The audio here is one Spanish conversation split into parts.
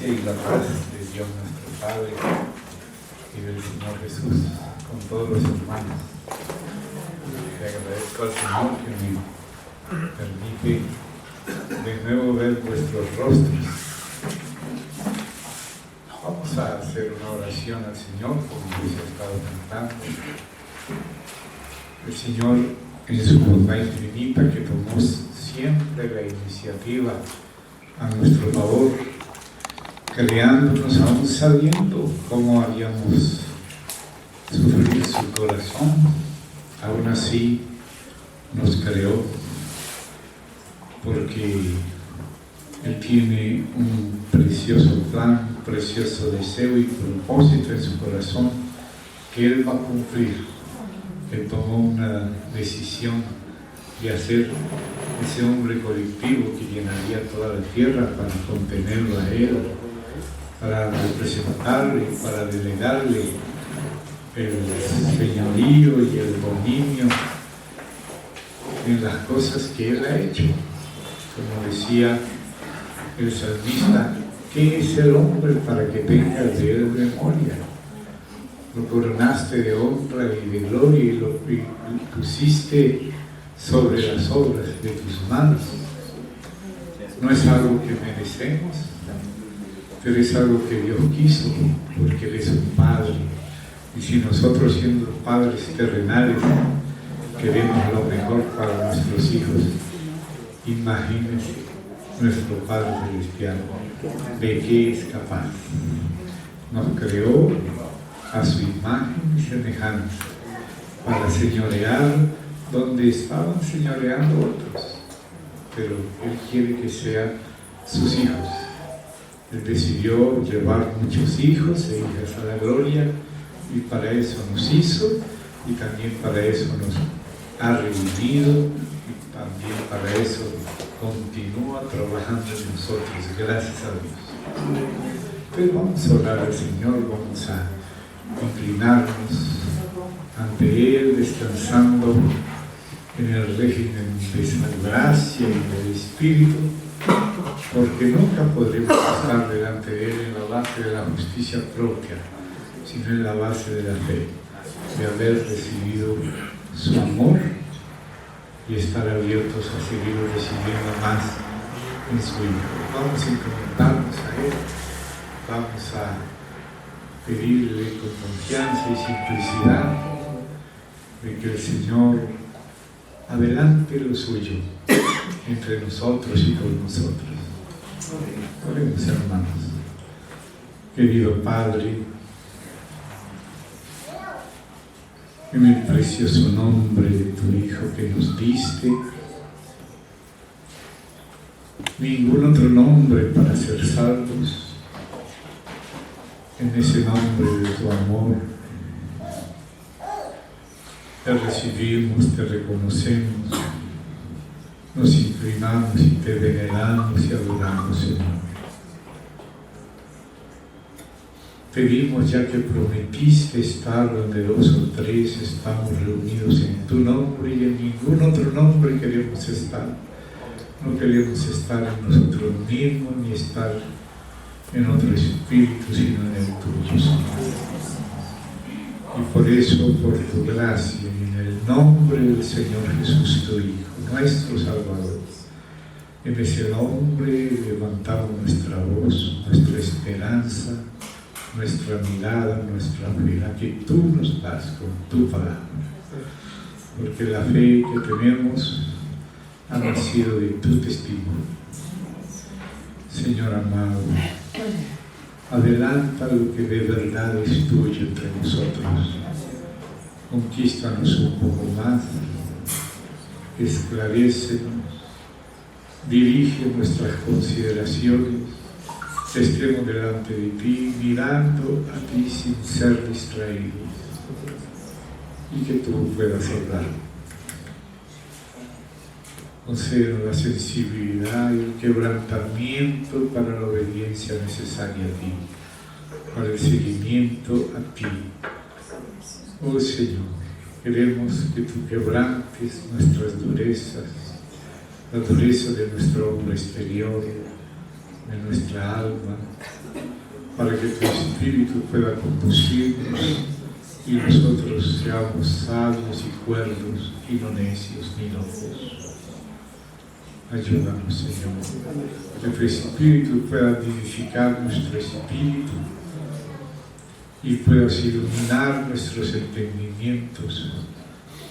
gracia y la paz de Dios nuestro Padre y del Señor Jesús con todos los hermanos. Le agradezco al Señor que me permite de nuevo ver vuestros rostros. Vamos a hacer una oración al Señor, como se ha estado cantando. El Señor, en su bondad infinita, que tomó siempre la iniciativa a nuestro favor, creándonos aún sabiendo cómo habíamos sufrido su corazón, aún así nos creó, porque Él tiene un precioso plan, un precioso deseo y propósito en su corazón que Él va a cumplir. Él tomó una decisión de hacer ese hombre colectivo que llenaría toda la tierra para contenerlo a Él, para representarle, para delegarle el señorío y el dominio en las cosas que Él ha hecho. Como decía el salmista, ¿qué es el hombre para que tengas de él memoria? Lo coronaste de honra y de gloria y lo pusiste sobre las obras de tus manos. No es algo que merecemos, pero es algo que Dios quiso, porque Él es un Padre. Y si nosotros, siendo padres terrenales, queremos lo mejor para nuestros hijos, imagínense nuestro Padre Celestial, ¿de qué es capaz? Nos creó a su imagen y semejanza para señorear donde estaban señoreando otros, pero Él quiere que sean sus hijos. Él decidió llevar muchos hijos e hijas a la gloria, y para eso nos hizo, y también para eso nos ha redimido, y también para eso continúa trabajando en nosotros, gracias a Dios. Pero vamos a orar al Señor, vamos a inclinarnos ante Él, descansando en el régimen de esa gracia y del Espíritu, porque nunca podremos estar delante de Él en la base de la justicia propia, sino en la base de la fe, de haber recibido su amor y estar abiertos a seguir recibiendo más en su Hijo. Vamos a encomendarnos a Él, vamos a pedirle con confianza y simplicidad de que el Señor adelante lo suyo entre nosotros y con nosotros. Oremos, hermanos. Querido Padre, en el precioso nombre de tu Hijo que nos diste, ningún otro nombre para ser salvos, en ese nombre de tu amor, te recibimos, te reconocemos, nos inclinamos y te veneramos y adoramos, Señor. Pedimos, ya que prometiste estar donde dos o tres estamos reunidos en tu nombre, y en ningún otro nombre queremos estar. No queremos estar en nosotros mismos ni estar en otro espíritu, sino en el tuyo, Señor. Y por eso, por tu gracia y en el nombre del Señor Jesús, tu Hijo, nuestro Salvador, en ese nombre levantamos nuestra voz, nuestra esperanza, nuestra mirada, nuestra fe, la que tú nos das con tu palabra, porque la fe que tenemos ha nacido de tu testimonio. Señor amado, adelanta lo que de verdad es tuyo entre nosotros, conquístanos un poco más, esclarécenos, dirige nuestras consideraciones, estemos delante de ti, mirando a ti sin ser distraídos, y que tú puedas hablar. Concédenos la sensibilidad y el quebrantamiento para la obediencia necesaria a ti, para el seguimiento a ti. Oh Señor, queremos que tú quebrantes nuestras durezas, la dureza de nuestro hombre exterior, de nuestra alma, para que tu Espíritu pueda conducirnos y nosotros seamos sabios y cuerdos y no necios ni locos. Ayúdanos, Señor, que tu Espíritu pueda vivificar nuestro espíritu y puedas iluminar nuestros entendimientos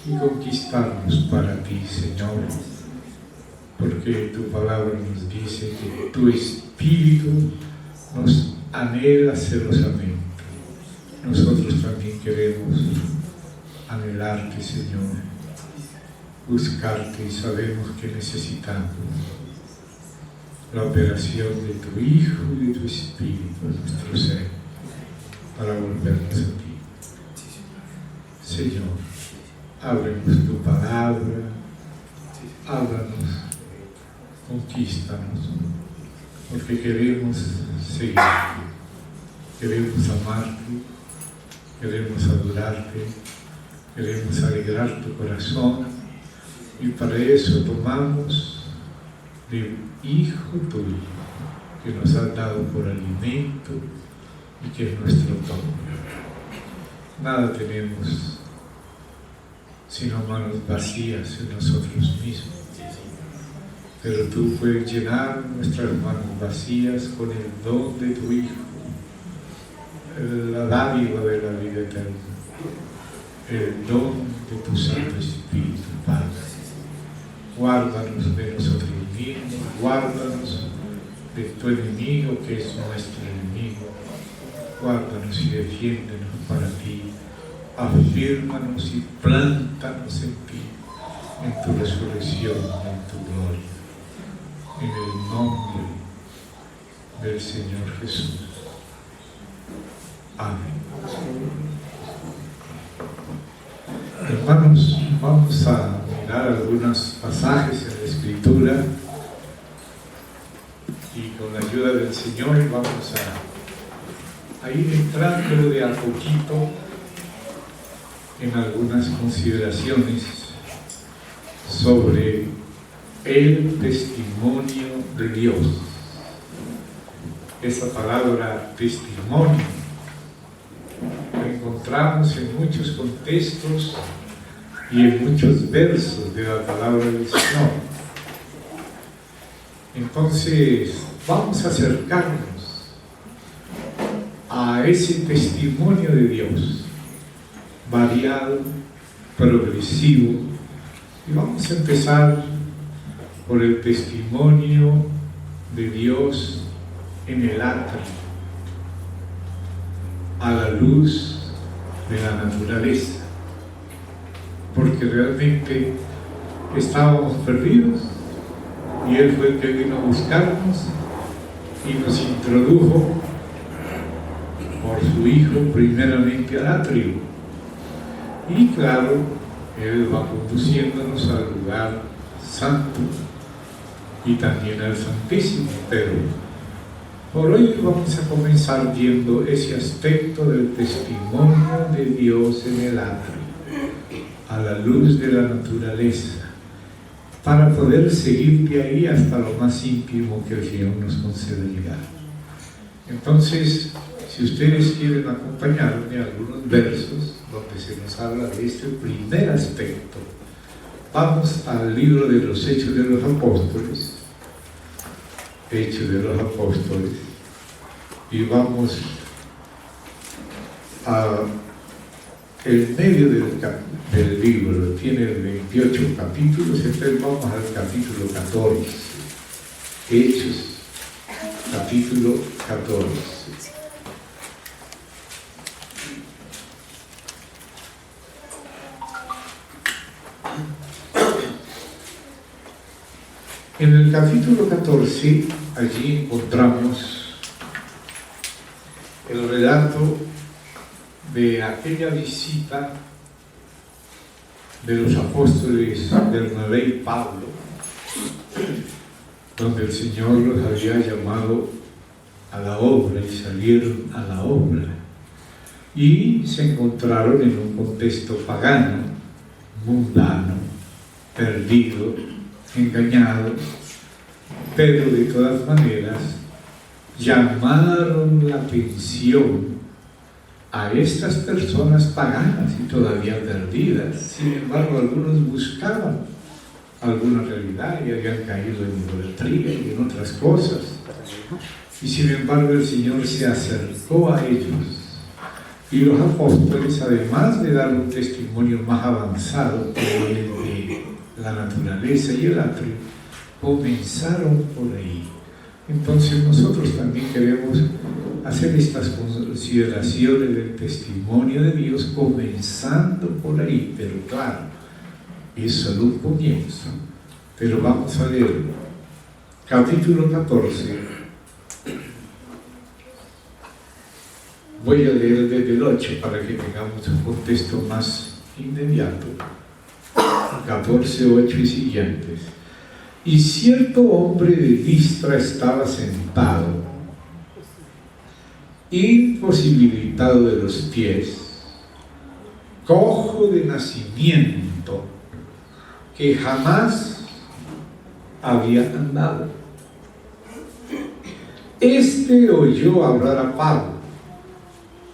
y conquistarnos para ti, Señor, porque tu palabra nos dice que tu Espíritu nos anhela celosamente. Nosotros también queremos anhelarte, Señor, buscarte, y sabemos que necesitamos la operación de tu Hijo y de tu Espíritu en nuestro ser para volvernos a ti. Señor, ábrenos tu palabra, háblanos, conquístanos, porque queremos seguirte, queremos amarte, queremos adorarte, queremos alegrar tu corazón, y para eso tomamos del Hijo tuyo, que nos has dado por alimento y que es nuestro todo. Nada tenemos sino manos vacías en nosotros mismos, pero tú puedes llenar nuestras manos vacías con el don de tu Hijo, la dádiva de la vida eterna, el don de tu Santo Espíritu, Padre. Guárdanos de nosotros mismos, guárdanos de tu enemigo, que es nuestro enemigo. Guárdanos y defiéndenos para ti. Afírmanos y plántanos en ti, en tu resurrección, en tu gloria. En el nombre del Señor Jesús. Amén. Hermanos, vamos a mirar algunos pasajes en la Escritura y con la ayuda del Señor vamos a ir entrando de a poquito en algunas consideraciones sobre el testimonio de Dios. Esa palabra testimonio la encontramos en muchos contextos y en muchos versos de la palabra del Señor. Entonces vamos a acercarnos a ese testimonio de Dios, variado, progresivo, y vamos a empezar por el testimonio de Dios en el atrio, a la luz de la naturaleza, porque realmente estábamos perdidos y Él fue el que vino a buscarnos y nos introdujo por su Hijo primeramente al atrio, y claro, Él va conduciéndonos al lugar santo y también al Santísimo, pero por hoy vamos a comenzar viendo ese aspecto del testimonio de Dios en el atrio, a la luz de la naturaleza, para poder seguir de ahí hasta lo más íntimo que el Señor nos concede llegar. Entonces, si ustedes quieren acompañarme a algunos versos donde se nos habla de este primer aspecto, vamos al libro de los Hechos de los Apóstoles, y vamos a el medio del libro, tiene 28 capítulos, entonces vamos al capítulo 14, Hechos, capítulo 14. En el capítulo 14, allí encontramos el relato de aquella visita de los apóstoles Bernabé y Pablo, donde el Señor los había llamado a la obra y salieron a la obra y se encontraron en un contexto pagano, mundano, perdido, engañado, pero de todas maneras llamaron la atención a estas personas paganas y todavía perdidas. Sin embargo, algunos buscaban alguna realidad y habían caído en idolatría y en otras cosas. Y sin embargo, el Señor se acercó a ellos. Y los apóstoles, además de dar un testimonio más avanzado que el de la naturaleza y el atrio, comenzaron por ahí. Entonces nosotros también queremos hacer estas consideraciones del testimonio de Dios comenzando por ahí, pero claro, es solo un comienzo. Pero vamos a leer capítulo 14. Voy a leer desde el 8 para que tengamos un contexto más inmediato. 14, 8 y siguientes. Y cierto hombre de Listra estaba sentado, imposibilitado de los pies, cojo de nacimiento, que jamás había andado. Este oyó hablar a Pablo.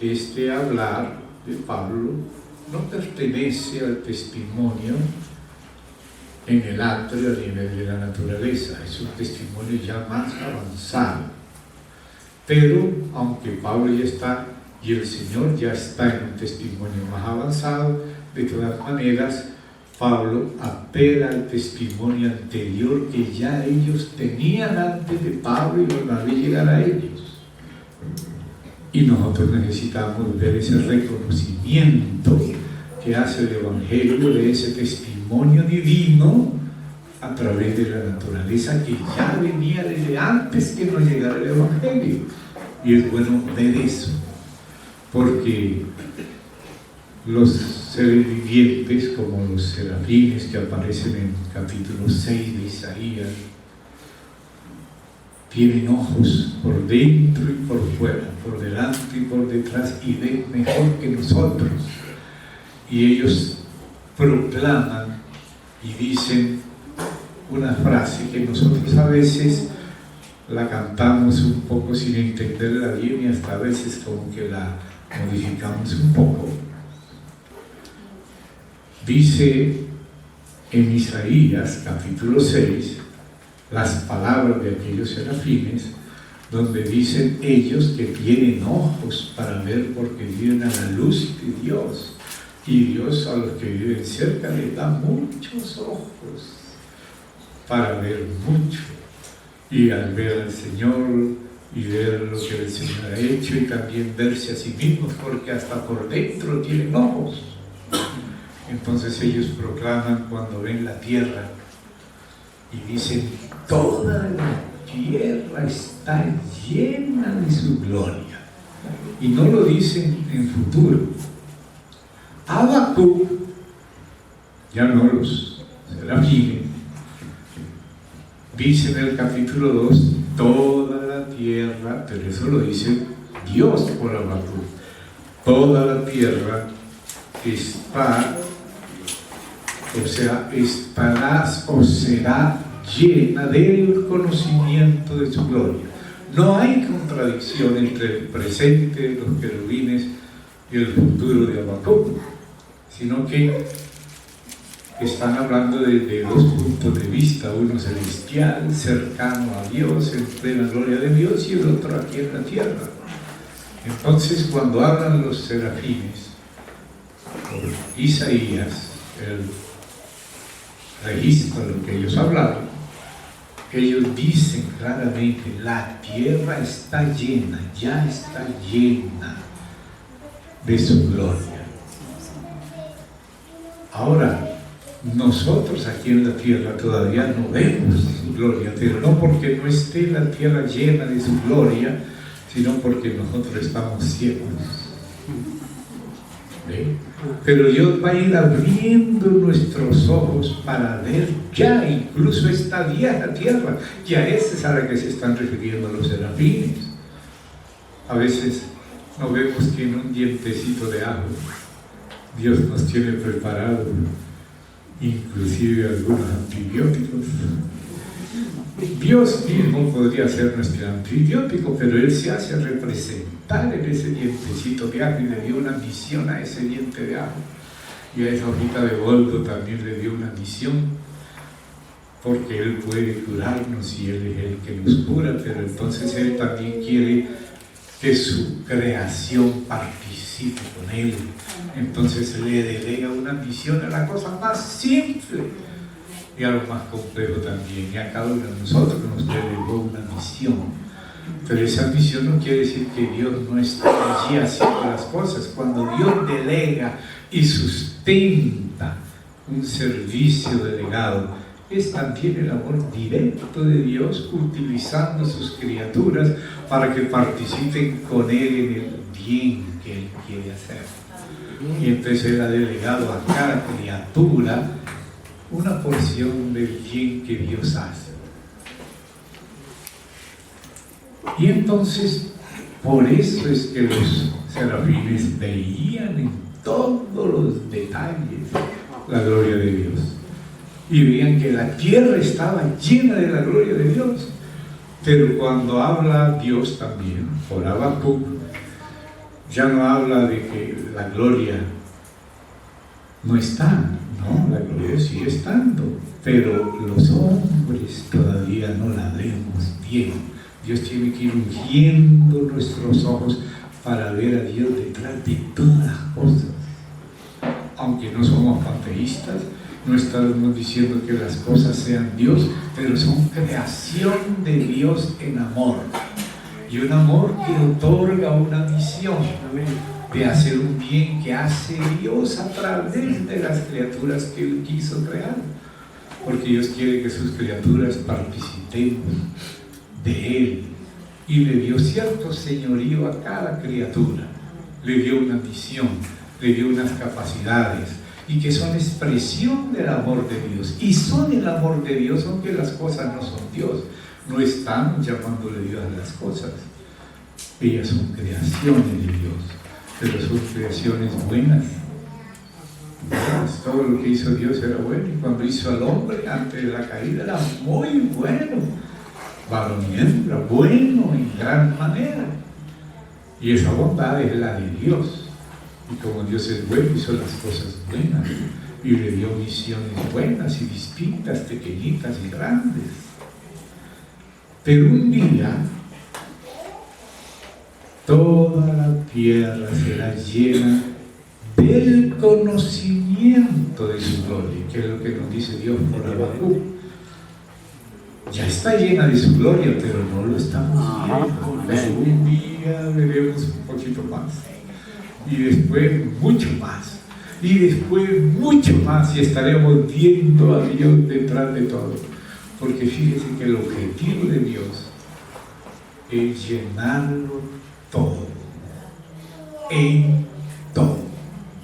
Este hablar de Pablo no pertenece al testimonio en el atrio a nivel de la naturaleza, es un testimonio ya más avanzado. Pero aunque Pablo ya está y el Señor ya está en un testimonio más avanzado, de todas maneras Pablo apela al testimonio anterior que ya ellos tenían antes de Pablo y Bernabé llegar a ellos. Y nosotros necesitamos ver ese reconocimiento que hace el Evangelio de ese testimonio divino a través de la naturaleza que ya venía desde antes que nos llegara el Evangelio. Y es bueno ver eso, porque los seres vivientes, como los serafines que aparecen en capítulo 6 de Isaías, tienen ojos por dentro y por fuera, por delante y por detrás, y ven mejor que nosotros. Y ellos proclaman y dicen una frase que nosotros a veces la cantamos un poco sin entenderla bien y hasta a veces como que la modificamos un poco. Dice en Isaías capítulo 6 las palabras de aquellos serafines, donde dicen ellos que tienen ojos para ver porque viven a la luz de Dios, y Dios a los que viven cerca les da muchos ojos para ver mucho, y al ver al Señor y ver lo que el Señor ha hecho y también verse a sí mismos, porque hasta por dentro tienen ojos. Entonces ellos proclaman cuando ven la tierra y dicen: toda la tierra está llena de su gloria. Y no lo dicen en futuro. Habacuc, ya no los serafines, dice en el capítulo 2, toda la tierra, pero eso lo dice Dios por Habacuc, toda la tierra está, o sea, estarás o será llena del conocimiento de su gloria. No hay contradicción entre el presente de los querubines y el futuro de Habacuc, sino que están hablando de dos puntos de vista, uno celestial, cercano a Dios, en plena gloria de Dios, y el otro aquí en la tierra. Entonces, cuando hablan los serafines, Isaías, el registra lo que ellos hablaron, ellos dicen claramente: la tierra está llena, ya está llena de su gloria. Ahora, nosotros aquí en la tierra todavía no vemos su gloria, pero no porque no esté la tierra llena de su gloria, sino porque nosotros estamos ciegos. ¿Ve? Pero Dios va a ir abriendo nuestros ojos para ver ya incluso esta vieja tierra, que a esa es a la que se están refiriendo los serafines. A veces no vemos que en un dientecito de ajo Dios nos tiene preparado inclusive algunos antibióticos Dios mismo podría ser nuestro antibiótico, pero Él se hace representar en ese dientecito de ajo y le dio una misión a ese diente de ajo. Y a esa hojita de boldo también le dio una misión, porque Él puede curarnos y Él es el que nos cura, pero entonces Él también quiere que su creación participe con Él. Entonces le delega una misión a la cosa más simple y a lo más complejo también, y a cada uno de nosotros nos delegó una misión. Pero esa misión no quiere decir que Dios no está allí haciendo las cosas. Cuando Dios delega y sustenta un servicio delegado, es también el amor directo de Dios utilizando sus criaturas para que participen con Él en el bien que Él quiere hacer. Y entonces Él ha delegado a cada criatura una porción del bien que Dios hace. Y entonces, por eso es que los serafines veían en todos los detalles la gloria de Dios. Y veían que la tierra estaba llena de la gloria de Dios. Pero cuando habla Dios también, por Habacuc, ya no habla de que la gloria no está. No, la gloria sigue estando, pero los hombres todavía no la vemos bien. Dios tiene que ir ungiendo nuestros ojos para ver a Dios detrás de todas las cosas. Aunque no somos panteístas, no estamos diciendo que las cosas sean Dios, pero son creación de Dios en amor. Y un amor que otorga una misión de hacer un bien que hace Dios a través de las criaturas que Él quiso crear. Porque Dios quiere que sus criaturas participemos de Él. Y le dio cierto señorío a cada criatura. Le dio una misión, le dio unas capacidades, y que son expresión del amor de Dios. Y son el amor de Dios, aunque las cosas no son Dios. No estamos llamándole Dios a las cosas. Ellas son creaciones de Dios, pero son creaciones buenas. Todo lo que hizo Dios era bueno, y cuando hizo al hombre antes de la caída era muy bueno. Varón y hembra, bueno en gran manera. Y esa bondad es la de Dios. Y como Dios es bueno, hizo las cosas buenas y le dio misiones buenas y distintas, pequeñitas y grandes. Pero un día toda la tierra será llena del conocimiento de su gloria, que es lo que nos dice Dios por Habacuc. Ya está llena de su gloria, pero no lo estamos viendo. Un día veremos un poquito más, y después mucho más, y después mucho más, y estaremos viendo a Dios detrás de todo. Porque fíjese que el objetivo de Dios es llenarlo todo, en todo.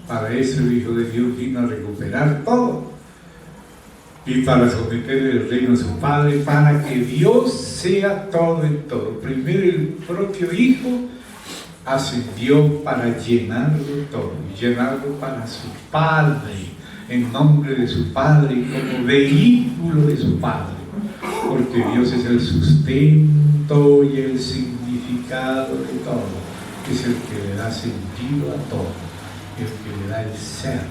Para eso el Hijo de Dios vino a recuperar todo, y para someter el reino a su Padre, para que Dios sea todo en todo. Primero el propio Hijo ascendió para llenarlo todo, y llenarlo para su Padre, en nombre de su Padre, como vehículo de su Padre, porque Dios es el sustento y el significado de todo, es el que le da sentido a todo, el que le da el ser,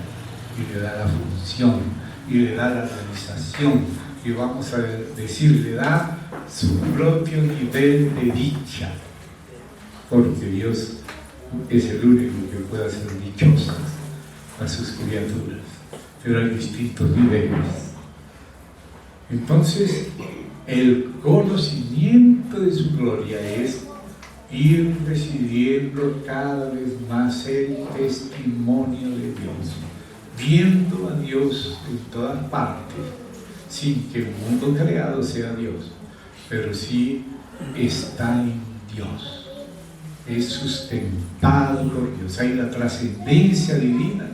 y le da la función, y le da la realización, y vamos a decir, le da su propio nivel de dicha, porque Dios es el único que puede hacer dichosas a sus criaturas, pero hay distintos niveles. Entonces, el conocimiento de su gloria es ir recibiendo cada vez más el testimonio de Dios, viendo a Dios en todas partes, sin que el mundo creado sea Dios, pero sí está en Dios, es sustentado por Dios. Hay la trascendencia divina,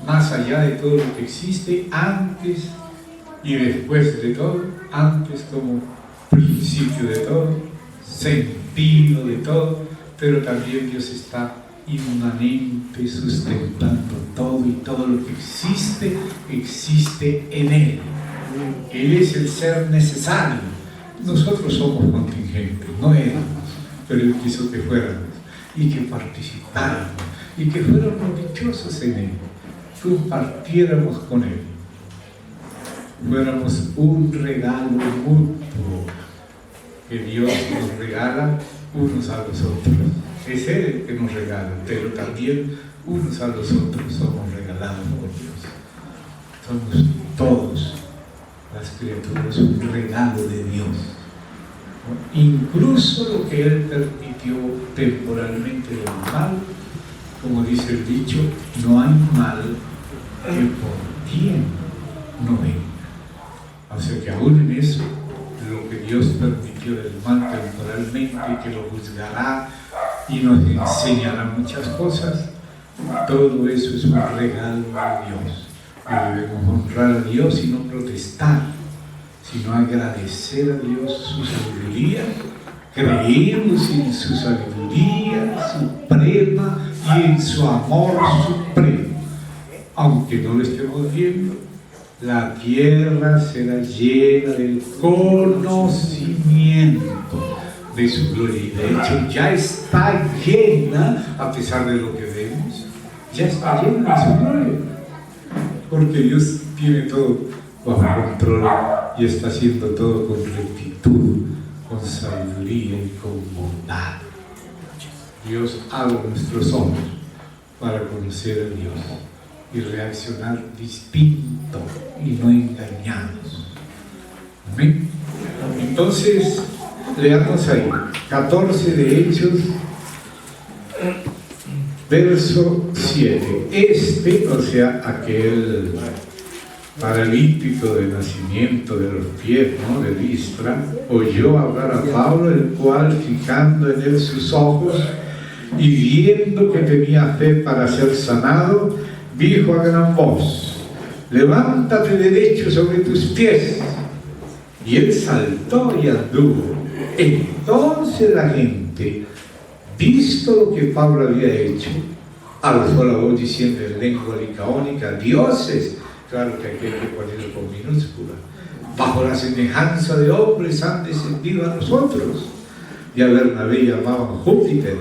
más allá de todo lo que existe, antes y después de todo, antes como principio de todo, sentido de todo, pero también Dios está inmanente, sustentando todo, y todo lo que existe, existe en Él. Él es el ser necesario, nosotros somos contingentes, no éramos, pero Él quiso que fuéramos y que participáramos y que fuéramos dichosos en Él, compartiéramos con Él, fuéramos un regalo mutuo que Dios nos regala unos a los otros. Es Él el que nos regala, pero también unos a los otros somos regalados por Dios. Somos todos, las criaturas, un regalo de Dios. Incluso lo que Él permitió temporalmente del mal, como dice el dicho, no hay mal que por bien no venga. O sea que aún en eso, lo que Dios permitió del mal temporalmente, que lo juzgará y nos enseñará muchas cosas, todo eso es un regalo de Dios. Y debemos honrar a Dios y no protestar, sino agradecer a Dios su sabiduría, creemos en su sabiduría suprema y en su amor supremo. Aunque no lo estemos viendo, la tierra será llena del conocimiento de su gloria. Y de hecho ya está llena, a pesar de lo que vemos, ya está llena de su gloria. Porque Dios tiene todo bajo control y está haciendo todo con rectitud, con sabiduría y con bondad. Dios abre nuestros ojos para conocer a Dios y reaccionar distinto y no engañados. Amén. Entonces, leamos ahí, 14 de Hechos, verso 7. O sea, aquel paralítico de nacimiento de los pies, ¿no?, de Listra, oyó hablar a Pablo, el cual, fijando en él sus ojos y viendo que tenía fe para ser sanado, dijo a gran voz: levántate derecho sobre tus pies. Y él saltó y anduvo. Entonces la gente, visto lo que Pablo había hecho, alzó la voz diciendo en lengua licaónica: dioses. Claro que aquí hay que ponerlo con minúscula. Bajo la semejanza de hombres han descendido a nosotros. Y a Bernabé llamaban Júpiter,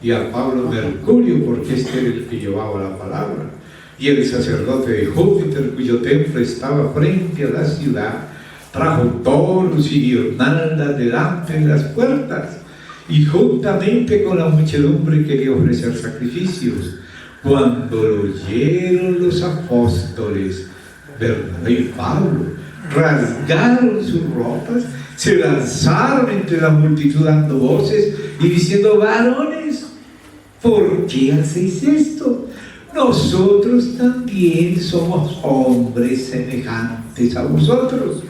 y a Pablo Mercurio, porque este era el que llevaba la palabra. Y el sacerdote de Júpiter, cuyo templo estaba frente a la ciudad, trajo toros y guirnaldas delante de las puertas, y juntamente con la muchedumbre quería ofrecer sacrificios. Cuando lo oyeron los apóstoles, Bernabé y Pablo rasgaron sus ropas, se lanzaron entre la multitud dando voces y diciendo: varones, ¿por qué hacéis esto? Nosotros también somos hombres semejantes a vosotros,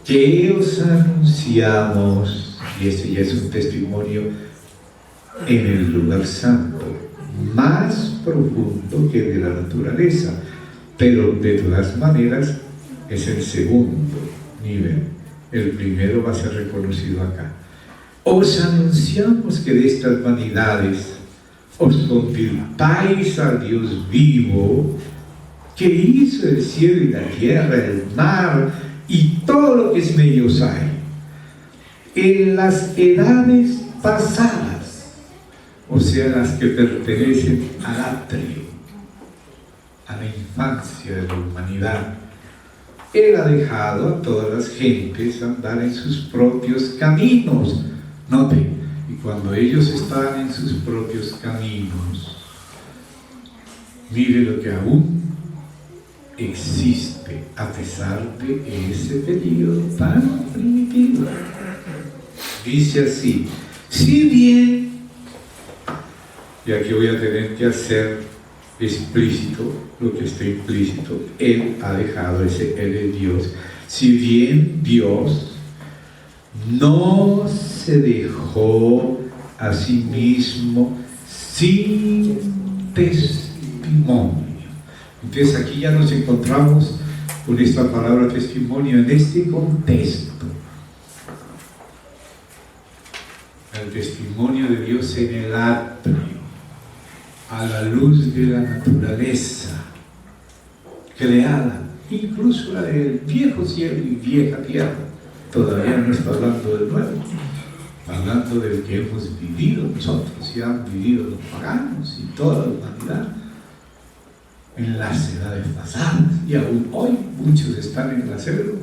que os anunciamos, y este ya es un testimonio en el lugar santo, más profundo que de la naturaleza, pero de todas maneras es el segundo nivel. El primero va a ser reconocido acá. Os anunciamos que de estas vanidades os convirtáis al Dios vivo, que hizo el cielo y la tierra, el mar y todo lo que en ellos hay, en las edades pasadas, o sea, las que pertenecen al atrio, a la infancia de la humanidad. Él ha dejado a todas las gentes andar en sus propios caminos. Note, y cuando ellos estaban en sus propios caminos, mire lo que aún existe a pesar de ese periodo tan primitivo. Dice así: si bien, y aquí voy a tener que hacer explícito lo que está implícito, Él ha dejado Él es Dios. Si bien Dios no se dejó a sí mismo sin testimonio. Entonces aquí ya nos encontramos con esta palabra testimonio en este contexto. El testimonio de Dios en el atrio, a la luz de la naturaleza creada, incluso la del viejo cielo y vieja tierra, todavía no está hablando del nuevo, está hablando del que hemos vivido nosotros y han vivido los paganos y toda la humanidad en las edades pasadas, y aún hoy muchos están en la selva.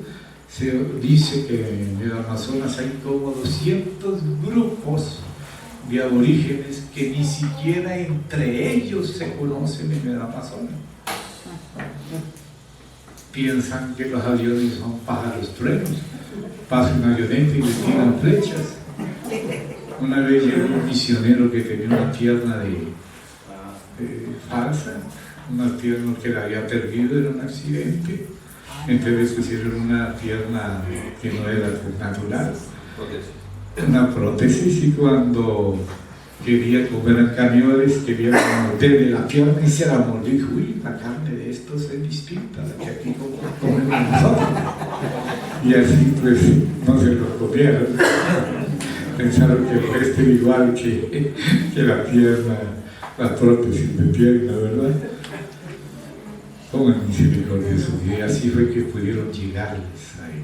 Se dice que en el Amazonas hay como 200 grupos de aborígenes que ni siquiera entre ellos se conocen en el Amazonas. Piensan que los aviones son pájaros truenos, pasa un avioneta y le tiran flechas. Una vez llegó un misionero que tenía una pierna falsa, una pierna que la había perdido, era un accidente. Entonces pusieron una pierna que no era natural, una prótesis, y cuando quería comer cañones, quería morderle la pierna y se la mordió y dijo: uy, la carne de estos es distinta a la que aquí comemos nosotros. Y así pues no se lo comieron. Pensaron que el resto era igual que la pierna, la prótesis de pierna, ¿verdad? Como el misericordioso, y así fue que pudieron llegarles a él.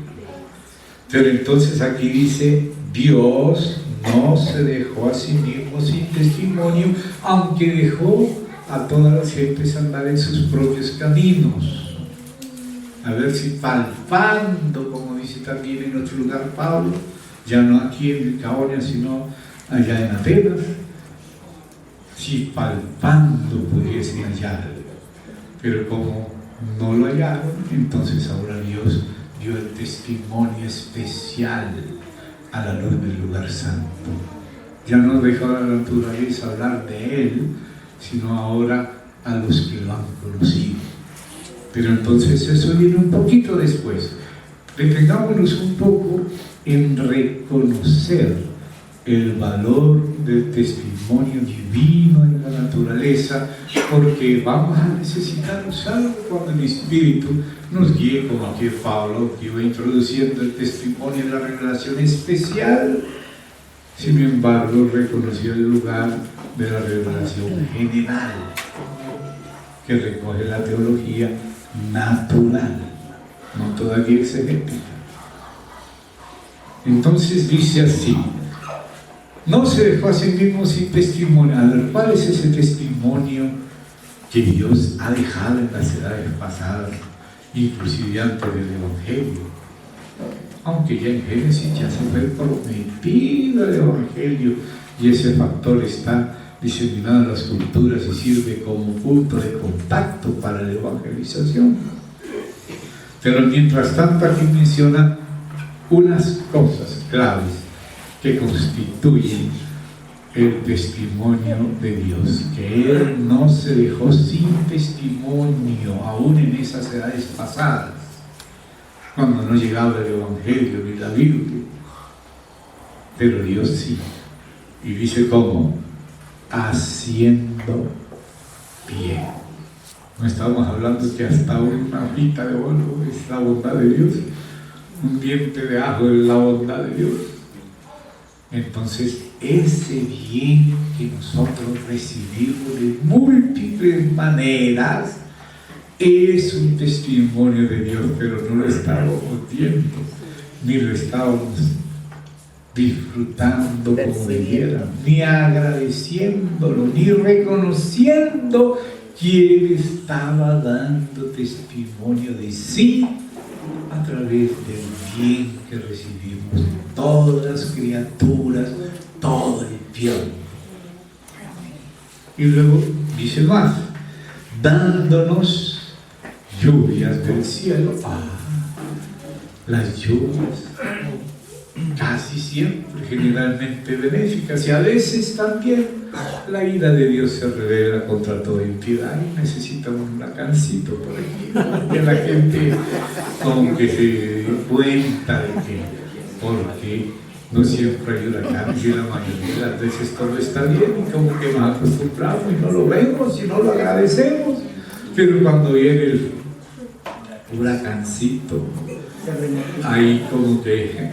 Pero entonces aquí dice: Dios no se dejó a sí mismo sin testimonio, aunque dejó a todas las gentes andar en sus propios caminos. A ver si palpando, como dice también en otro lugar Pablo, ya no aquí en Licaonia, sino allá en Atenas, si palpando pudiesen hallar. Pero como no lo hallaron, entonces ahora Dios dio el testimonio especial a la luz del lugar santo. Ya no dejó a la naturaleza hablar de Él, sino ahora a los que lo han conocido. Pero entonces eso viene un poquito después. Detengámonos un poco en reconocer el valor del testimonio divino en la naturaleza, porque vamos a necesitar usarlo cuando el Espíritu nos guíe, como aquí Pablo, que iba introduciendo el testimonio de la revelación especial. Sin embargo, reconoció el lugar de la revelación general, que recoge la teología natural, no todavía exegética. Entonces dice así: no se dejó a sí mismo sin testimonio. A ver, ¿cuál es ese testimonio que Dios ha dejado en las edades pasadas, inclusive antes del Evangelio? Aunque ya en Génesis ya se fue prometido el Evangelio, y ese factor está diseminado en las culturas y sirve como punto de contacto para la evangelización. Pero mientras tanto aquí menciona unas cosas claves que constituyen el testimonio de Dios, que Él no se dejó sin testimonio aún en esas edades pasadas, cuando no llegaba el Evangelio ni la Biblia. Pero Dios sí, y dice cómo: haciendo bien. No estamos hablando que hasta una hojita de oro es la bondad de Dios, un diente de ajo es la bondad de Dios. Entonces, ese bien que nosotros recibimos de múltiples maneras es un testimonio de Dios, pero no lo estábamos viendo, ni lo estábamos disfrutando como debiera, ni agradeciéndolo, ni reconociendo quién estaba dando testimonio de sí a través del bien que recibimos de todas las criaturas, todo el tiempo. Y luego dice más: dándonos lluvias del cielo. Las lluvias casi siempre, generalmente benéficas, y a veces también la ira de Dios se revela contra toda impiedad y necesitamos un huracancito por aquí, que la gente como que se dé cuenta de que, porque no siempre hay huracanes y la mayoría de las veces todo está bien, y como que nos acostumbramos y no lo vemos y no lo agradecemos. Pero cuando viene el huracancito, ahí como que,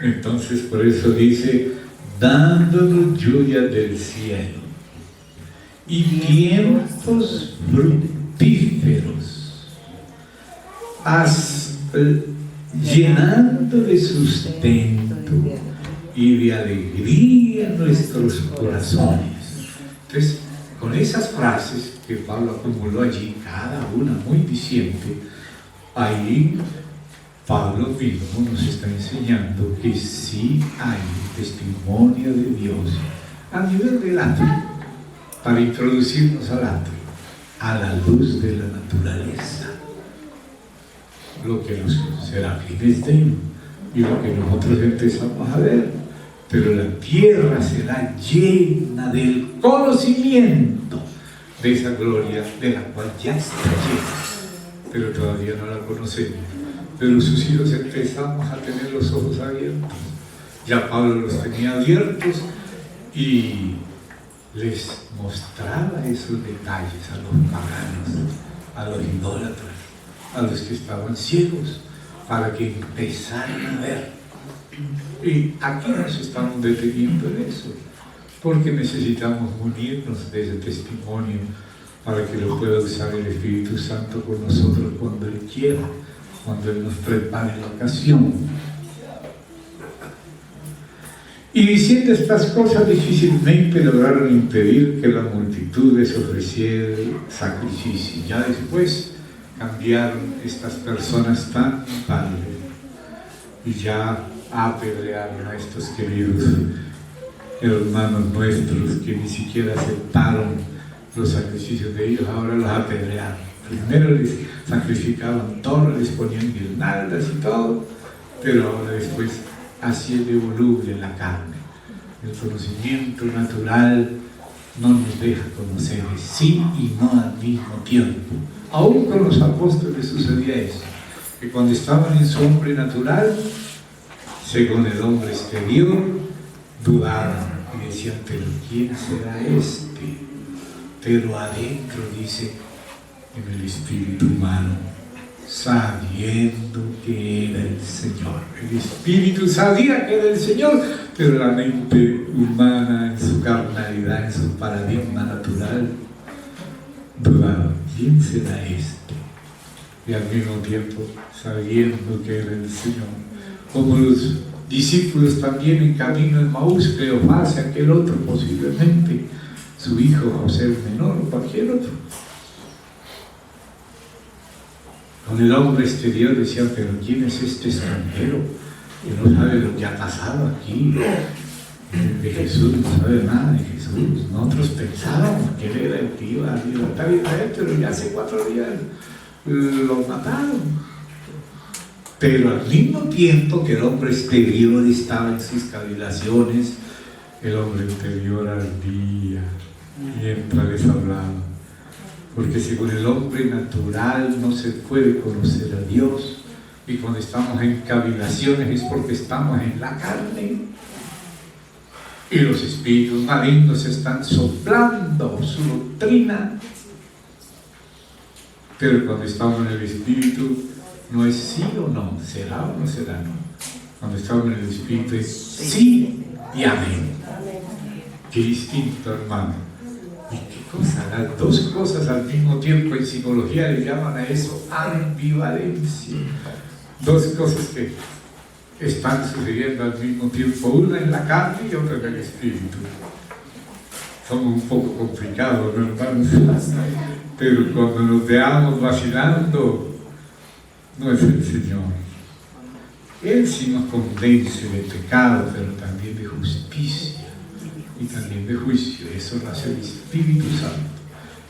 entonces por eso dice: dándonos lluvia del cielo y tiempos fructíferos. llenando de sustento y de alegría nuestros corazones. Entonces, con esas frases que Pablo acumuló allí, cada una muy diciente, ahí Pablo mismo nos está enseñando que sí hay testimonio de Dios a nivel del atrio, para introducirnos al atrio, a la luz de la naturaleza, lo que los serafines ven y lo que nosotros empezamos a ver. Pero la tierra será llena del conocimiento de esa gloria de la cual ya está llena, pero todavía no la conocemos. Pero sus hijos empezamos a tener los ojos abiertos. Ya Pablo los tenía abiertos y les mostraba esos detalles a los paganos, a los idólatras, a los que estaban ciegos, para que empezaran a ver. Y aquí nos estamos deteniendo en eso, porque necesitamos unirnos de ese testimonio para que lo pueda usar el Espíritu Santo con nosotros cuando Él quiera, cuando Él nos prepare la ocasión. Y diciendo estas cosas, difícilmente lograron impedir que la multitud les ofreciera sacrificio. Ya después cambiaron estas personas tan padres y ya apedrearon a estos queridos hermanos nuestros que ni siquiera aceptaron los sacrificios de ellos. Ahora los apedrearon. Primero les sacrificaban todo, les ponían guirnaldas y todo, pero ahora después hacían de voluble la carne. El conocimiento natural no nos deja conocer el sí y no al mismo tiempo. Aún con los apóstoles sucedía eso, que cuando estaban en su hombre natural, según el hombre exterior, dudaban y decían, pero ¿quién será este? Pero adentro, dice, en el espíritu humano, sabiendo que era el Señor. El espíritu sabía que era el Señor, pero la mente humana, en su carnalidad, en su paradigma natural, dudaba, ¿quién será este? Y al mismo tiempo, sabiendo que era el Señor. Como los discípulos también en camino de Maús, Cleofás, aquel otro posiblemente, su hijo José el menor o cualquier otro. Con el hombre exterior decían, pero ¿quién es este extranjero? Que no sabe lo que ha pasado aquí. De Jesús, no sabe nada de Jesús. Nosotros pensábamos que él era el que iba a libertar a Israel, pero ya hace 4 días lo mataron. Pero al mismo tiempo que el hombre exterior estaba en sus cavilaciones, el hombre interior ardía mientras les hablaba. Porque según el hombre natural no se puede conocer a Dios, y cuando estamos en cavilaciones es porque estamos en la carne, y los espíritus malignos están soplando su doctrina. Pero cuando estamos en el espíritu, no es sí o no, será o no será no. Cuando estamos en el espíritu es sí y amén. Qué distinto, hermano. ¿Y qué cosa? Las dos cosas al mismo tiempo en psicología le llaman a eso ambivalencia. Dos cosas que están sucediendo al mismo tiempo, una en la carne y otra en el espíritu. Somos un poco complicados, ¿no, hermanos? Pero cuando nos veamos vacilando, no es el Señor. Él sí nos convence de pecado, pero también de justicia y también de juicio. Eso lo hace el Espíritu Santo.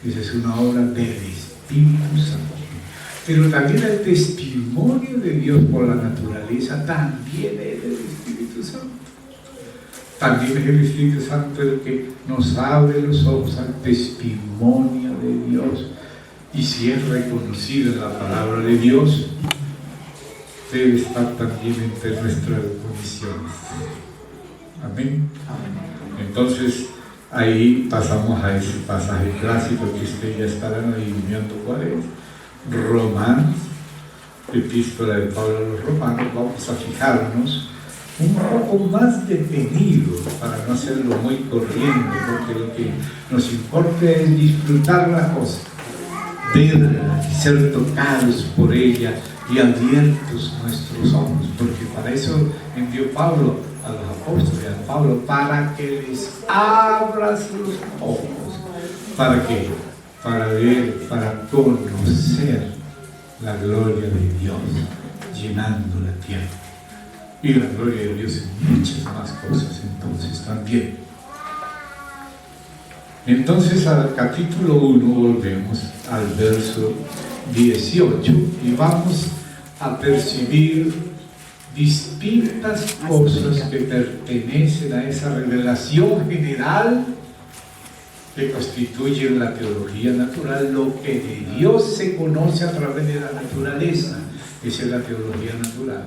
Esa es una obra del Espíritu Santo. Pero también el testimonio de Dios por la naturaleza también es del Espíritu Santo. También es el Espíritu Santo el que nos abre los ojos al testimonio de Dios. Y si es reconocida en la palabra de Dios, debe estar también entre nuestras condiciones. Amén. Entonces, ahí pasamos a ese pasaje clásico que ustedes ya estarán adivinando cuál es. Romanos, epístola de Pablo a los Romanos. Vamos a fijarnos un poco más detenido para no hacerlo muy corriente, porque lo que nos importa es disfrutar la cosa, verla, ser tocados por ella, y abiertos nuestros ojos, porque para eso envió Pablo a los apóstoles, a Pablo, para que les abra sus ojos. ¿Para qué? Para ver, para conocer la gloria de Dios llenando la tierra. Y la gloria de Dios en muchas más cosas entonces también. Entonces al capítulo 1 volvemos al verso 18 y vamos a percibir distintas cosas que pertenecen a esa revelación general que constituye la teología natural, lo que de Dios se conoce a través de la naturaleza. Esa es la teología natural.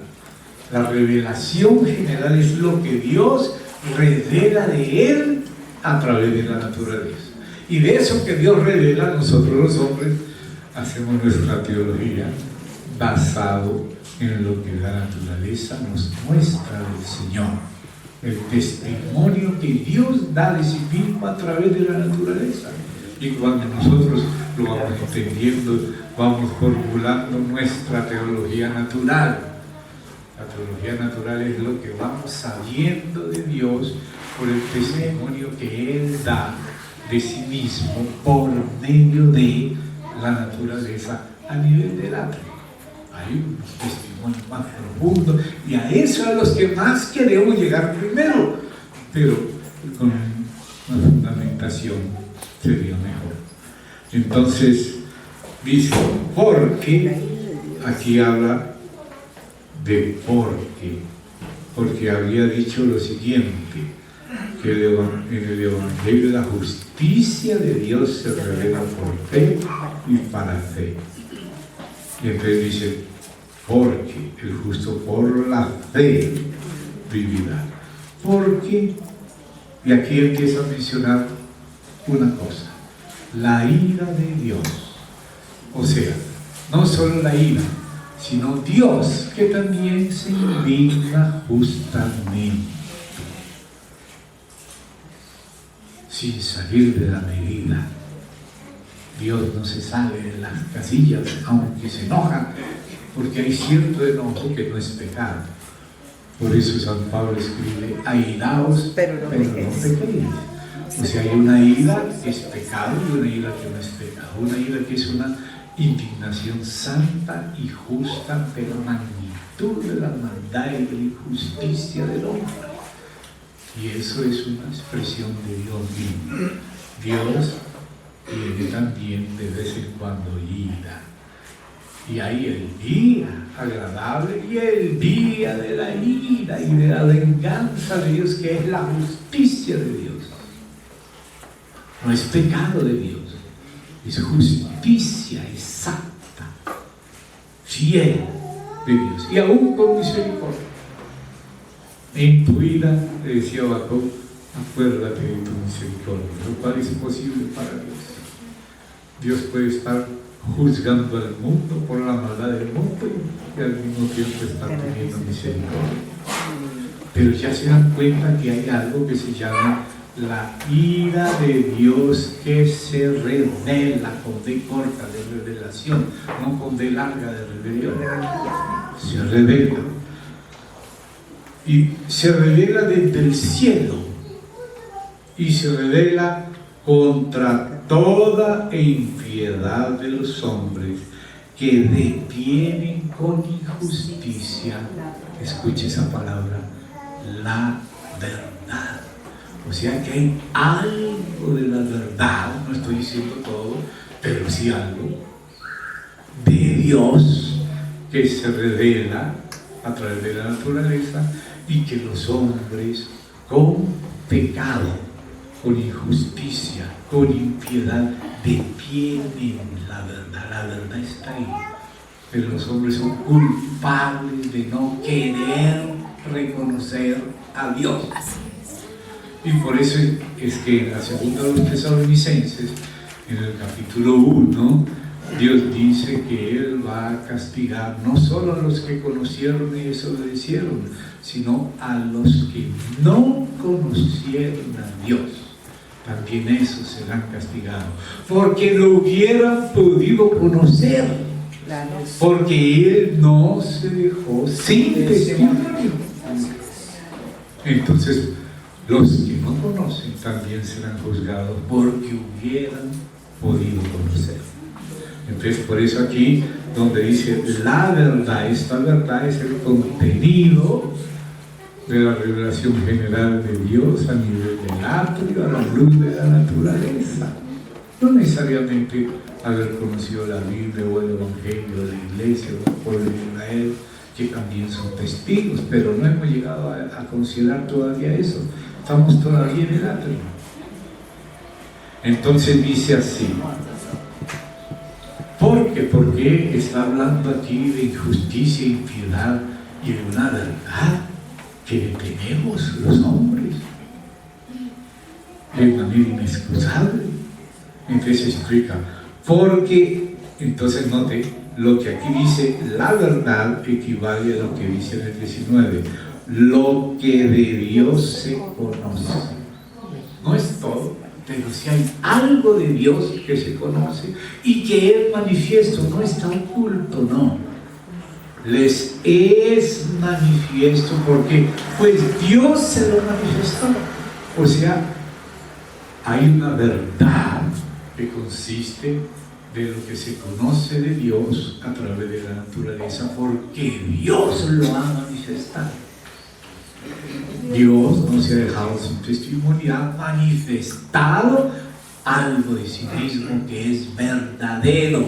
La revelación general es lo que Dios revela de Él a través de la naturaleza. Y de eso que Dios revela, nosotros los hombres hacemos nuestra teología basado en lo que la naturaleza nos muestra del Señor. El testimonio que Dios da de sí mismo a través de la naturaleza. Y cuando nosotros lo vamos entendiendo, vamos formulando nuestra teología natural. La teología natural es lo que vamos sabiendo de Dios por el testimonio que Él da de sí mismo por medio de la naturaleza a nivel del átomo. Hay un testimonio más profundo y a eso a los que más queremos llegar primero, pero con una fundamentación sería mejor. Entonces dice, porque aquí habla de porque había dicho lo siguiente, que en el Evangelio la justicia de Dios se revela por fe y para fe. Y entonces dice, porque el justo por la fe vivirá. Porque, y aquí empieza a mencionar una cosa, la ira de Dios. O sea, no solo la ira, sino Dios, que también se indigna justamente, sin salir de la medida. Dios no se sale de las casillas, aunque se enoja, porque hay cierto enojo que no es pecado. Por eso San Pablo escribe, airaos, pero no pequéis. O sea, hay una ira que es pecado y una ira que no es pecado. Una ira que es una indignación santa y justa, pero magnitud de la maldad y de la injusticia del hombre. Y eso es una expresión de Dios mismo. Dios tiene también de vez en cuando ira. Y hay el día agradable y el día de la ira y de la venganza de Dios, que es la justicia de Dios. No es pecado de Dios, es justicia exacta, fiel de Dios, y aún con misericordia. En tu vida, le decía Jacob, acuérdate de tu misericordia, lo cual es posible para Dios. Dios puede estar juzgando al mundo por la maldad del mundo y al mismo tiempo estar teniendo misericordia. Pero ya se dan cuenta que hay algo que se llama la ira de Dios, que se revela con D corta de revelación, no con D larga de rebelión. Se revela. Y se revela desde el cielo. Y se revela contra toda impiedad de los hombres que detienen con injusticia, escuche esa palabra, la verdad. O sea que hay algo de la verdad, no estoy diciendo todo, pero sí algo de Dios que se revela a través de la naturaleza y que los hombres con pecado, con injusticia, con impiedad, detienen la verdad. La verdad está ahí, pero los hombres son culpables de no querer reconocer a Dios. Y por eso es que en la segunda de los Tesalonicenses, en el capítulo 1, Dios dice que Él va a castigar no solo a los que conocieron y desobedecieron, sino a los que no conocieron a Dios. También esos serán castigados, porque no hubieran podido conocer Porque Él no se dejó sin testimonio. Entonces, los que no conocen también serán juzgados porque hubieran podido conocer. Entonces, por eso aquí, donde dice la verdad, esta verdad es el contenido de la revelación general de Dios a nivel del atrio, a la luz de la naturaleza. No necesariamente haber conocido la Biblia o el Evangelio de la Iglesia o el pueblo de Israel, que también son testigos, pero no hemos llegado a considerar todavía eso. Estamos todavía en el atrio. Entonces dice así. ¿Por qué? Porque está hablando aquí de injusticia, impiedad y de una verdad que tenemos los hombres de manera inexcusable. Entonces explica, porque, entonces note, lo que aquí dice la verdad equivale a lo que dice en el 19, lo que de Dios se conoce. No es todo, pero si hay algo de Dios que se conoce y que es manifiesto, no está oculto, no. Les es manifiesto porque pues Dios se lo manifestó. O sea, hay una verdad que consiste de lo que se conoce de Dios a través de la naturaleza porque Dios lo ha manifestado. Dios no se ha dejado sin testimonio, ha manifestado algo de sí mismo que es verdadero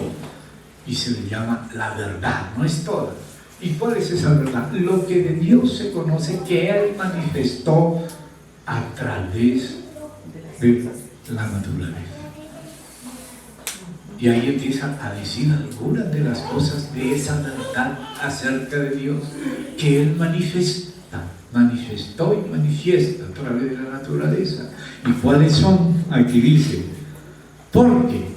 y se le llama la verdad, no es toda. ¿Y cuál es esa verdad? Lo que de Dios se conoce que Él manifestó a través de la naturaleza. Y ahí empieza a decir algunas de las cosas de esa verdad acerca de Dios que Él manifestó y manifiesta a través de la naturaleza. ¿Y cuáles son? Aquí dice, porque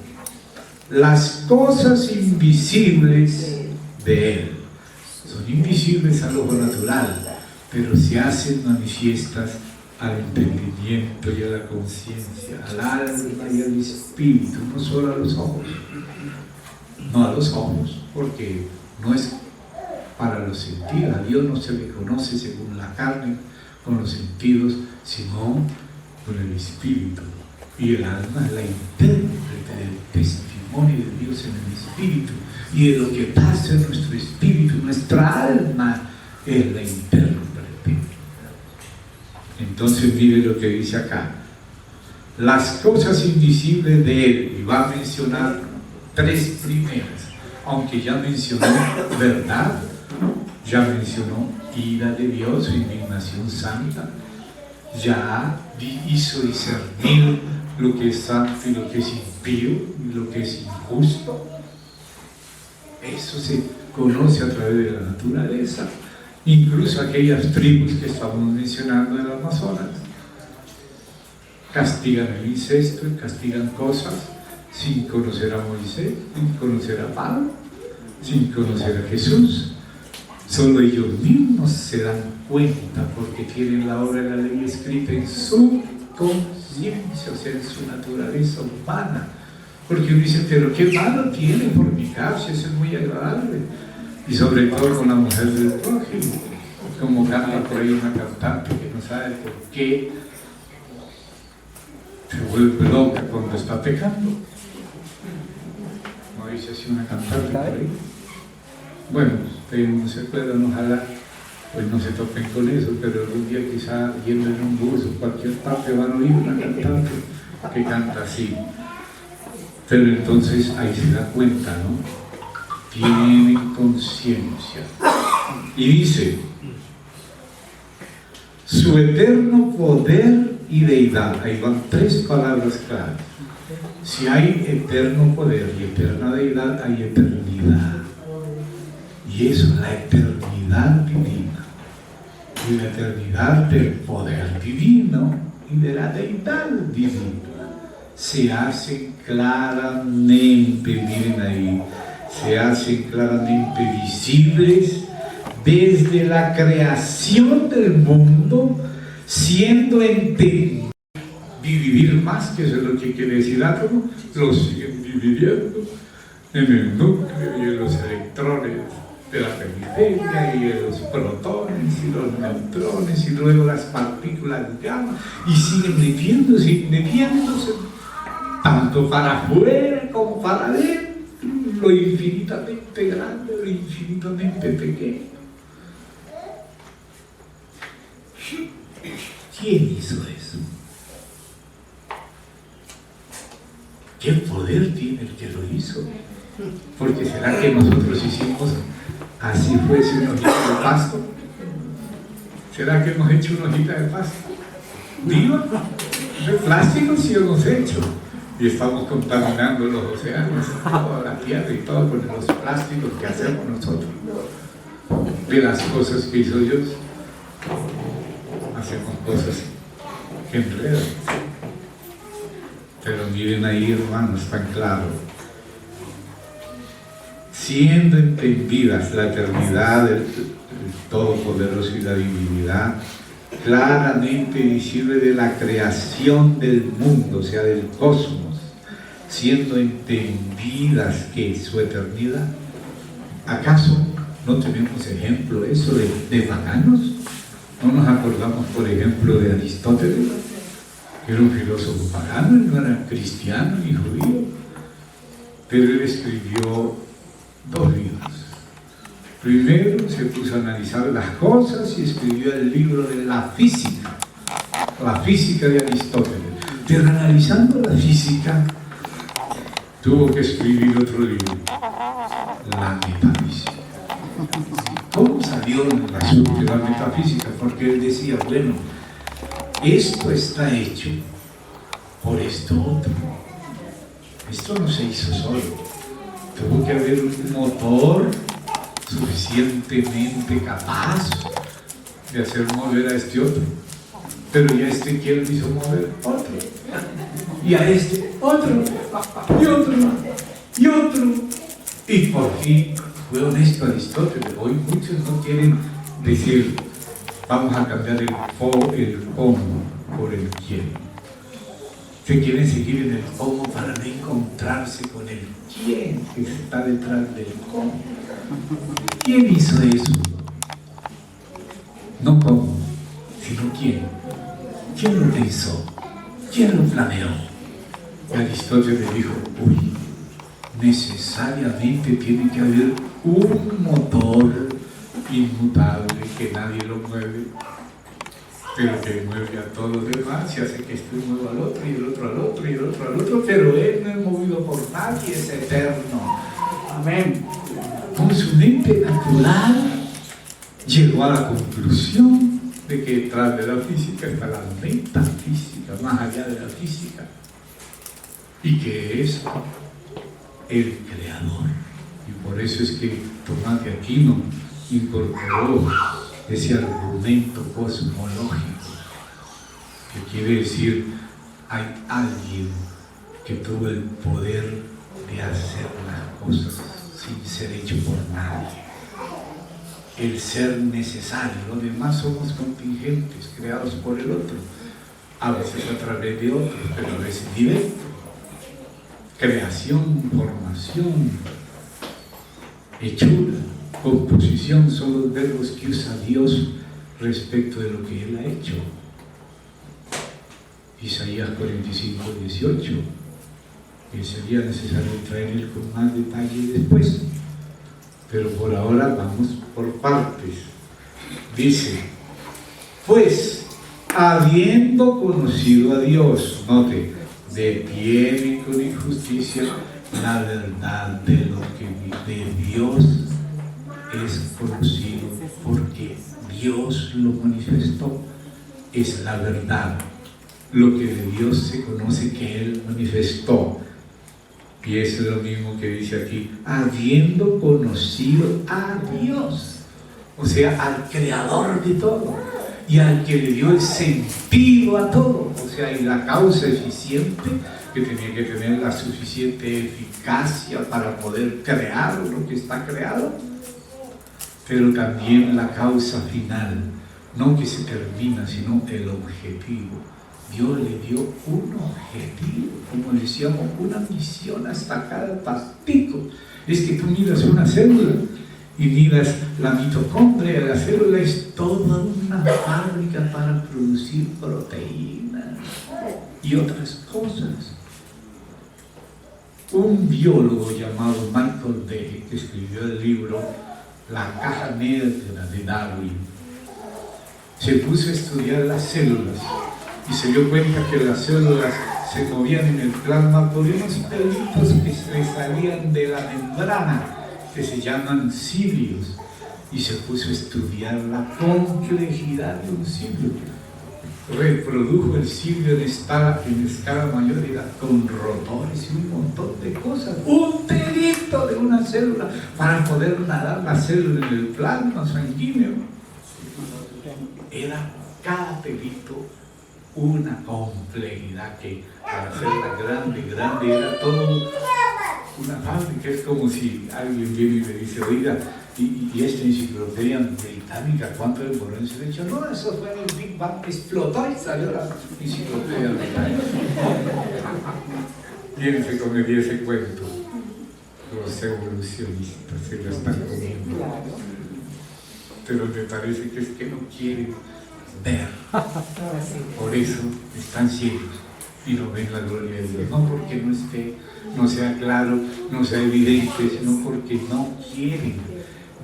las cosas invisibles de Él son invisibles al ojo natural, pero se hacen manifiestas al entendimiento y a la conciencia, al alma y al espíritu, no solo a los ojos, no a los ojos, porque no es para los sentidos. A Dios no se le conoce según la carne, con los sentidos, sino con el espíritu. Y el alma es la intérprete del testimonio de Dios en el espíritu, y de lo que pasa en nuestro espíritu. Nuestra alma es la intérprete. Entonces mire lo que dice acá, las cosas invisibles de Él, y va a mencionar tres primeras, aunque ya mencionó verdad, ya mencionó ira de Dios, indignación santa, ya hizo discernir lo que es santo y lo que es impío y lo que es injusto. Eso se conoce a través de la naturaleza. Incluso aquellas tribus que estamos mencionando en el Amazonas castigan el incesto y castigan cosas sin conocer a Moisés, sin conocer a Pablo, sin conocer a Jesús. Solo ellos mismos se dan cuenta porque tienen la obra de la ley escrita en su conciencia, o sea, en su naturaleza humana. Porque uno dice, pero qué malo tiene fornicarse, eso es muy agradable. Y sobre todo con la mujer del prójimo, como canta por ahí una cantante que no sabe por qué se vuelve loca cuando está pecando. ¿No dice así una cantante por ahí? Bueno, ustedes no se acuerdan, ojalá pues no se topen con eso, pero algún día quizá yendo en un bus o cualquier parte van a oír una cantante que canta así. Pero entonces ahí se da cuenta, ¿no? Tienen conciencia. Y dice, su eterno poder y deidad. Ahí van tres palabras claras. Si hay eterno poder y eterna deidad, hay eternidad. Y eso es la eternidad divina. Y la eternidad del poder divino y de la deidad divina se hacen claramente, miren ahí, se hacen claramente visibles desde la creación del mundo, siendo entendidos. Vivir más, que eso es lo que quiere decir átomo, lo siguen viviendo, en el núcleo y en los electrones de la periferia y en los protones y los neutrones y luego las partículas gamma y siguen metiéndose tanto para afuera como para adentro, lo infinitamente grande, lo infinitamente pequeño. ¿Quién hizo eso? ¿Qué poder tiene el que lo hizo? Porque será que nosotros hicimos así fuese una hojita de pasto. ¿Será que hemos hecho una hojita de pasto? Digo, de plástico sí hemos hecho. Y estamos contaminando los océanos, toda la tierra y todo con los plásticos que hacemos nosotros. De las cosas que hizo Dios, hacemos cosas que enredan. Pero miren ahí, hermanos, tan claro. Siendo entendidas la eternidad del Todopoderoso y la divinidad, claramente visible de la creación del mundo, o sea, del cosmos, siendo entendidas que su eternidad, ¿acaso no tenemos ejemplo eso de paganos? ¿No nos acordamos, por ejemplo, de Aristóteles, que era un filósofo pagano, no era cristiano ni judío, pero él escribió 2 libros? Primero se puso a analizar las cosas y escribió el libro de la física de Aristóteles. Pero analizando la física, tuvo que escribir otro libro, la metafísica. ¿Cómo salió el asunto de la metafísica? Porque él decía, bueno, esto está hecho por esto otro. Esto no se hizo solo. Tuvo que haber un motor suficientemente capaz de hacer mover a este otro. Pero ya este quién hizo mover otro. Y a este otro. Y otro. Y otro. Y por fin fue honesto Aristóteles. Hoy muchos no quieren decir, vamos a cambiar el cómo por el quién. Se quieren seguir en el cómo para no encontrarse con el quién que está detrás del cómo. ¿Quién hizo eso? No cómo, sino quién. ¿Quién lo pensó? ¿Quién lo planeó? Y Aristóteles dijo, uy, necesariamente tiene que haber un motor inmutable que nadie lo mueve, pero que mueve a todos los demás y hace que este mueva al otro y el otro al otro y el otro al otro, pero él no es movido por nadie, es eterno. Amén. Con su mente natural llegó a la conclusión de que detrás de la física está la metafísica, más allá de la física, y que es el creador. Y por eso es que Tomás de Aquino incorporó ese argumento cosmológico, que quiere decir, hay alguien que tuvo el poder de hacer las cosas sin ser hecho por nadie. El ser necesario, los demás somos contingentes, creados por el otro, a veces a través de otros, pero a veces directo. Creación, formación, hechura, composición son los verbos que usa Dios respecto de lo que Él ha hecho. Isaías 45:18, que sería necesario traer él con más detalle después, pero por ahora vamos por partes. Dice, pues, habiendo conocido a Dios, note, detiene con injusticia la verdad de lo que de Dios es conocido, porque Dios lo manifestó, es la verdad. Lo que de Dios se conoce que Él manifestó. Y eso es lo mismo que dice aquí, habiendo conocido a Dios, o sea, al creador de todo, y al que le dio el sentido a todo, o sea, y la causa eficiente, que tenía que tener la suficiente eficacia para poder crear lo que está creado, pero también la causa final, no que se termina, sino el objetivo. Dios le dio un objetivo, como decíamos, una misión hasta cada partido. Es que tú miras una célula y miras la mitocondria. La célula es toda una fábrica para producir proteínas y otras cosas. Un biólogo llamado Michael Day, que escribió el libro La caja negra de Darwin, se puso a estudiar las células y se dio cuenta que las células se movían en el plasma por unos pelitos que se salían de la membrana, que se llaman cilios, y se puso a estudiar la complejidad de un cilio. Reprodujo el cilio en escala mayor, era con rotores y un montón de cosas, un pelito de una célula para poder nadar la célula en el plasma sanguíneo. Era cada pelito una complejidad que para hacerla grande era todo una fábrica. Es como si alguien viene y me dice, oiga, y esta enciclopedia británica, ¿cuánto demoró en ser hecho? No, eso fue en el Big Bang, explotó y salió la enciclopedia británica. ¿Quién se comería ese cuento? Los evolucionistas se lo están comiendo. Pero me parece que es que no quieren ver. Por eso están ciegos y no ven la gloria de Dios. No porque no esté, no sea claro, no sea evidente, sino porque no quieren.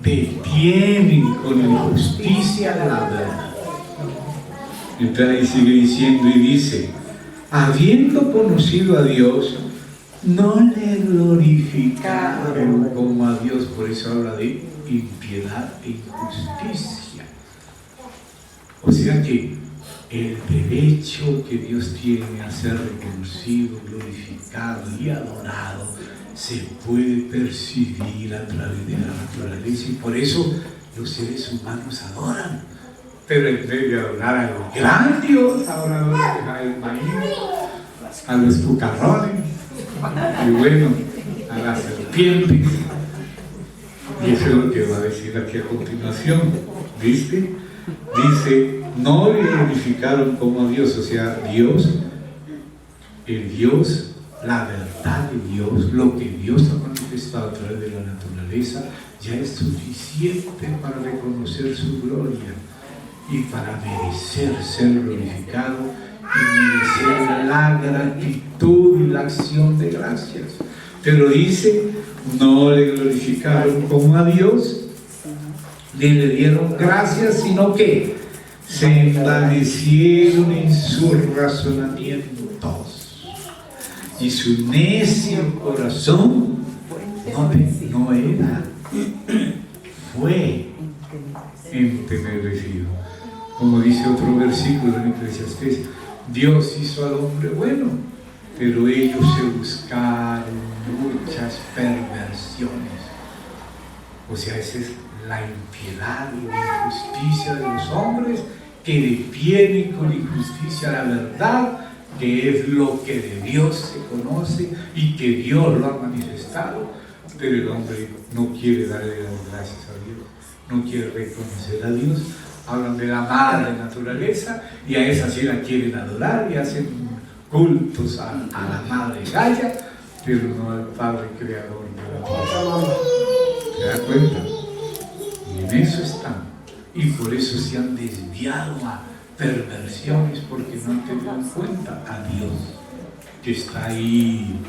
Detienen con injusticia la verdad. Entonces ahí sigue diciendo y dice, habiendo conocido a Dios, no le glorificaron como a Dios. Por eso habla de impiedad e injusticia. O sea que el derecho que Dios tiene a ser reconocido, glorificado y adorado se puede percibir a través de la naturaleza, y por eso los seres humanos adoran. Pero en vez de adorar al gran Dios, ahora adoran al maíz, a los cucarrones y bueno, a las serpientes. Y eso es lo que va a decir aquí a continuación. ¿Viste? Dice, no le glorificaron como a Dios. O sea, Dios, el Dios, la verdad de Dios, lo que Dios ha manifestado a través de la naturaleza, ya es suficiente para reconocer su gloria y para merecer ser glorificado y merecer la gratitud y la acción de gracias. Pero dice, no le glorificaron como a Dios, ni le dieron gracias, sino que se envanecieron en sus razonamientos, y su necio corazón no era, fue entenebrecido. Como dice otro versículo en Eclesiastés, Dios hizo al hombre bueno, pero ellos se buscaron muchas perversiones. O sea, esa es la impiedad y la injusticia de los hombres, que detienen con injusticia la verdad, que es lo que de Dios se conoce y que Dios lo ha manifestado. Pero el hombre no quiere darle las gracias a Dios, no quiere reconocer a Dios. Hablan de la madre naturaleza y a esa sí la quieren adorar y hacen cultos a la madre Gaia, pero no al Padre Creador de la tierra. ¿Se da cuenta? Y en eso están. Y por eso se han desviado a perversiones, porque no han tenido en cuenta a Dios, que está ahí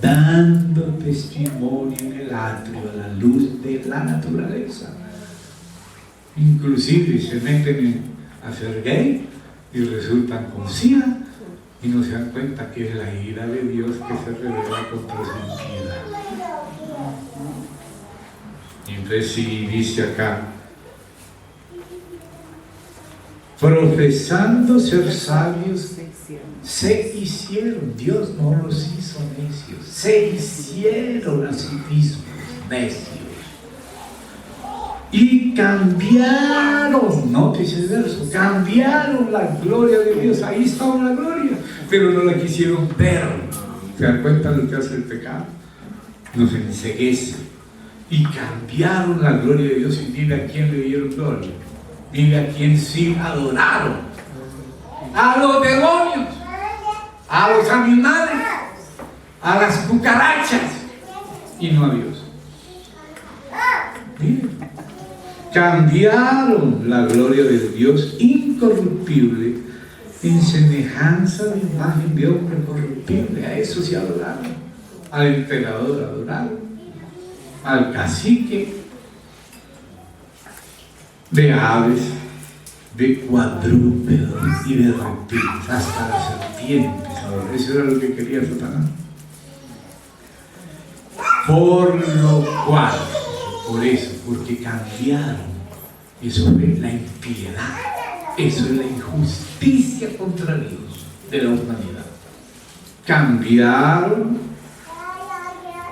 dando testimonio en el atrio a la luz de la naturaleza. Inclusive se meten a ser gay y resultan con SIDA y no se dan cuenta que es la ira de Dios que se revela contra su impiedad. Y entonces sí dice acá, profesando ser sabios, se hicieron, Dios no los hizo necios, se hicieron a sí mismos necios. Y cambiaron, nótese el verso, cambiaron la gloria de Dios. Ahí estaba la gloria, pero no la quisieron ver. ¿Se dan cuenta de lo que hace el pecado? Nos enceguece. Y cambiaron la gloria de Dios, y mire a quién le dieron gloria. Mire a quién sí adoraron. A los demonios. a los animales, a las cucarachas, y no a Dios. Miren, cambiaron la gloria de Dios incorruptible en semejanza de imagen de hombre corruptible. A eso se adoraron. Al emperador adoraron, al cacique, de aves, de cuadrúpedos y de reptiles, hasta las serpientes. Ahora, eso era lo que quería Satanás. Por lo cual, por eso, porque cambiaron, eso es la impiedad, eso es la injusticia contra Dios de la humanidad. Cambiaron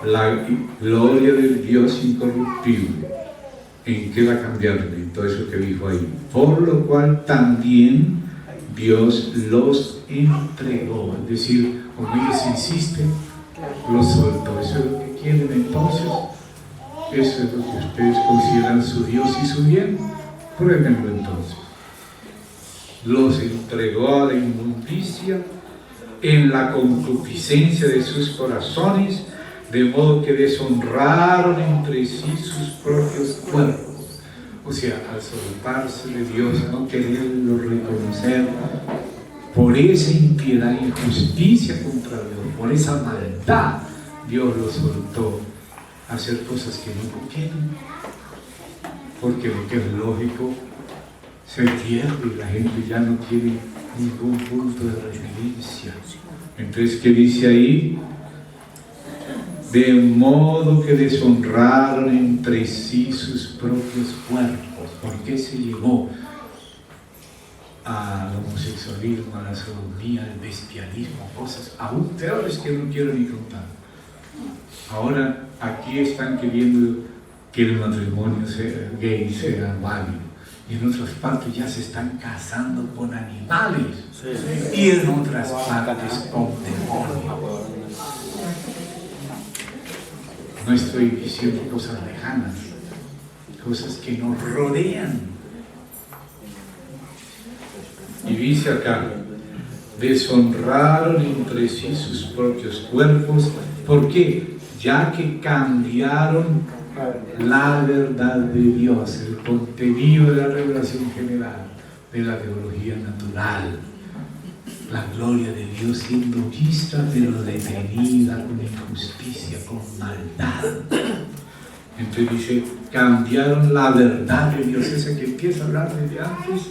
la gloria del Dios incorruptible. ¿En qué la cambiaron? En todo eso que dijo ahí. Por lo cual también Dios los entregó. Es decir, como ellos insisten, los soltó. Eso es lo que quieren entonces. Eso es lo que ustedes consideran su Dios y su bien. Pruébenlo entonces. Los entregó a la inmundicia en la concupiscencia de sus corazones, de modo que deshonraron entre sí sus propios cuerpos. O sea, al soltarse de Dios, no quererlo reconocer, por esa impiedad e injusticia contra Dios, por esa maldad, Dios los soltó a hacer cosas que no quieren. Porque lo que es lógico se pierde y la gente ya no tiene ningún punto de referencia. Entonces, ¿qué dice ahí? De modo que deshonraron entre sí sus propios cuerpos. ¿Por qué se llegó al homosexualismo, a la sodomía, al bestialismo, cosas aún peores que no quiero ni contar? Ahora aquí están queriendo que el matrimonio gay sea válido, y en otras partes ya se están casando con animales, y en otras partes con demonios. No estoy diciendo cosas lejanas, cosas que nos rodean. Y dice acá, deshonraron entre sí sus propios cuerpos. ¿Por qué? Ya que cambiaron la verdad de Dios, el contenido de la revelación general, de la teología natural. La gloria de Dios siendo vista, pero detenida con injusticia, con maldad. Entonces dice, cambiaron la verdad de Dios, esa que empieza a hablar desde antes,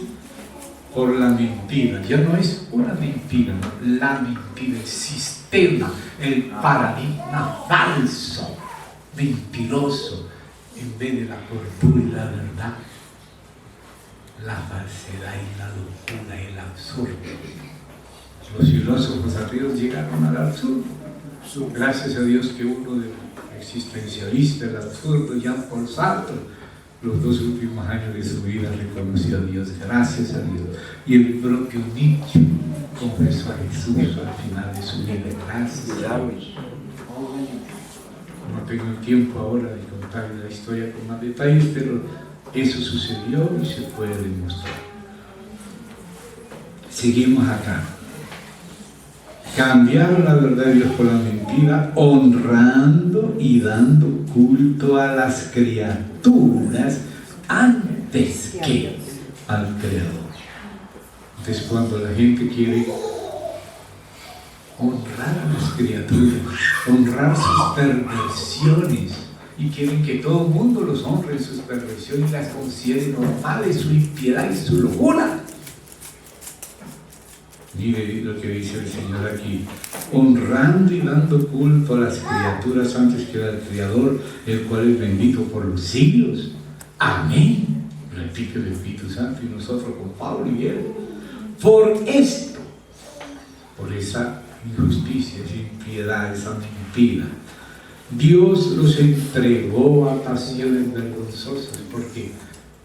por la mentira. Ya no es una mentira, no, la mentira, el sistema, el paradigma falso, mentiroso, en vez de la cordura y la verdad, la falsedad y la locura y el absurdo. Los filósofos ateos llegaron al absurdo. Gracias a Dios que uno de existencialista, el absurdo, Jean-Paul Sartre, los 2 últimos años de su vida reconoció a Dios, gracias a Dios. Y el propio Nietzsche confesó a Jesús al final de su vida, gracias a Dios. No tengo el tiempo ahora de contarles la historia con más detalles, pero eso sucedió y se puede demostrar. Seguimos acá. Cambiaron la verdad de Dios por la mentira, honrando y dando culto a las criaturas antes que al Creador. Entonces, cuando la gente quiere honrar a las criaturas, honrar sus perversiones, y quieren que todo el mundo los honre en sus perversiones y las considere normales, su impiedad y su locura. Mire lo que dice el Señor aquí, honrando y dando culto a las criaturas antes que al Creador, el cual es bendito por los siglos. Amén. Repite el Espíritu Santo, y nosotros con Pablo y él. Por esto, por esa injusticia, esa impiedad, esa mentira, Dios los entregó a pasiones vergonzosas, porque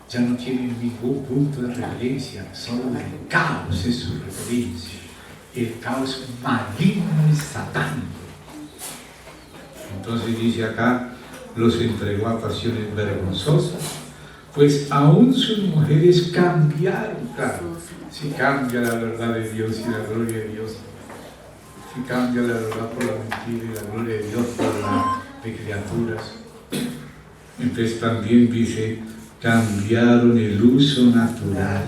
ya no tienen ningún punto de referencia, solo el caos es su referencia, el caos maligno y satánico. Entonces dice acá, los entregó a pasiones vergonzosas, pues aún sus mujeres cambiaron. Claro, si cambia la verdad de Dios y la gloria de Dios, que cambia la verdad por la mentira y la gloria de Dios por la de criaturas. Entonces también dice, cambiaron el uso natural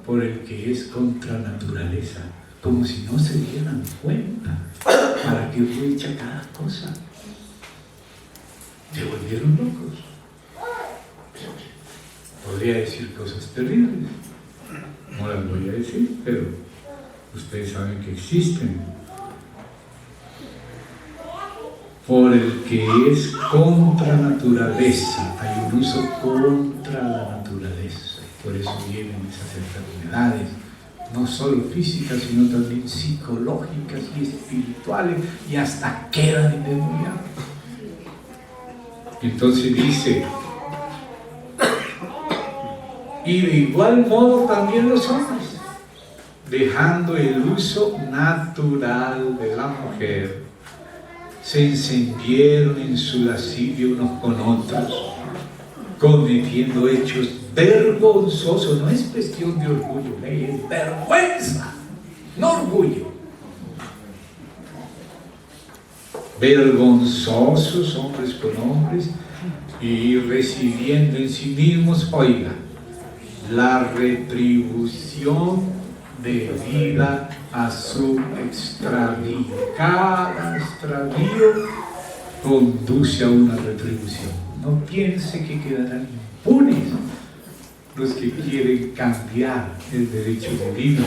por el que es contra naturaleza, como si no se dieran cuenta para qué fue hecha cada cosa. Se volvieron locos. Podría decir cosas terribles, no las voy a decir, pero ustedes saben que existen. Por el que es contra naturaleza, hay un uso contra la naturaleza, por eso vienen esas enfermedades, no solo físicas, sino también psicológicas y espirituales, y hasta quedan endemoniados. Entonces dice, y de igual modo también los hombres, dejando el uso natural de la mujer, se encendieron en su lascivia unos con otros, cometiendo hechos vergonzosos. No es cuestión de orgullo, es vergüenza, no orgullo. Vergonzosos hombres con hombres, y recibiendo en sí mismos, oiga, la retribución debida a su extravío. Cada extravío conduce a una retribución. No piense que quedarán impunes los que quieren cambiar el derecho divino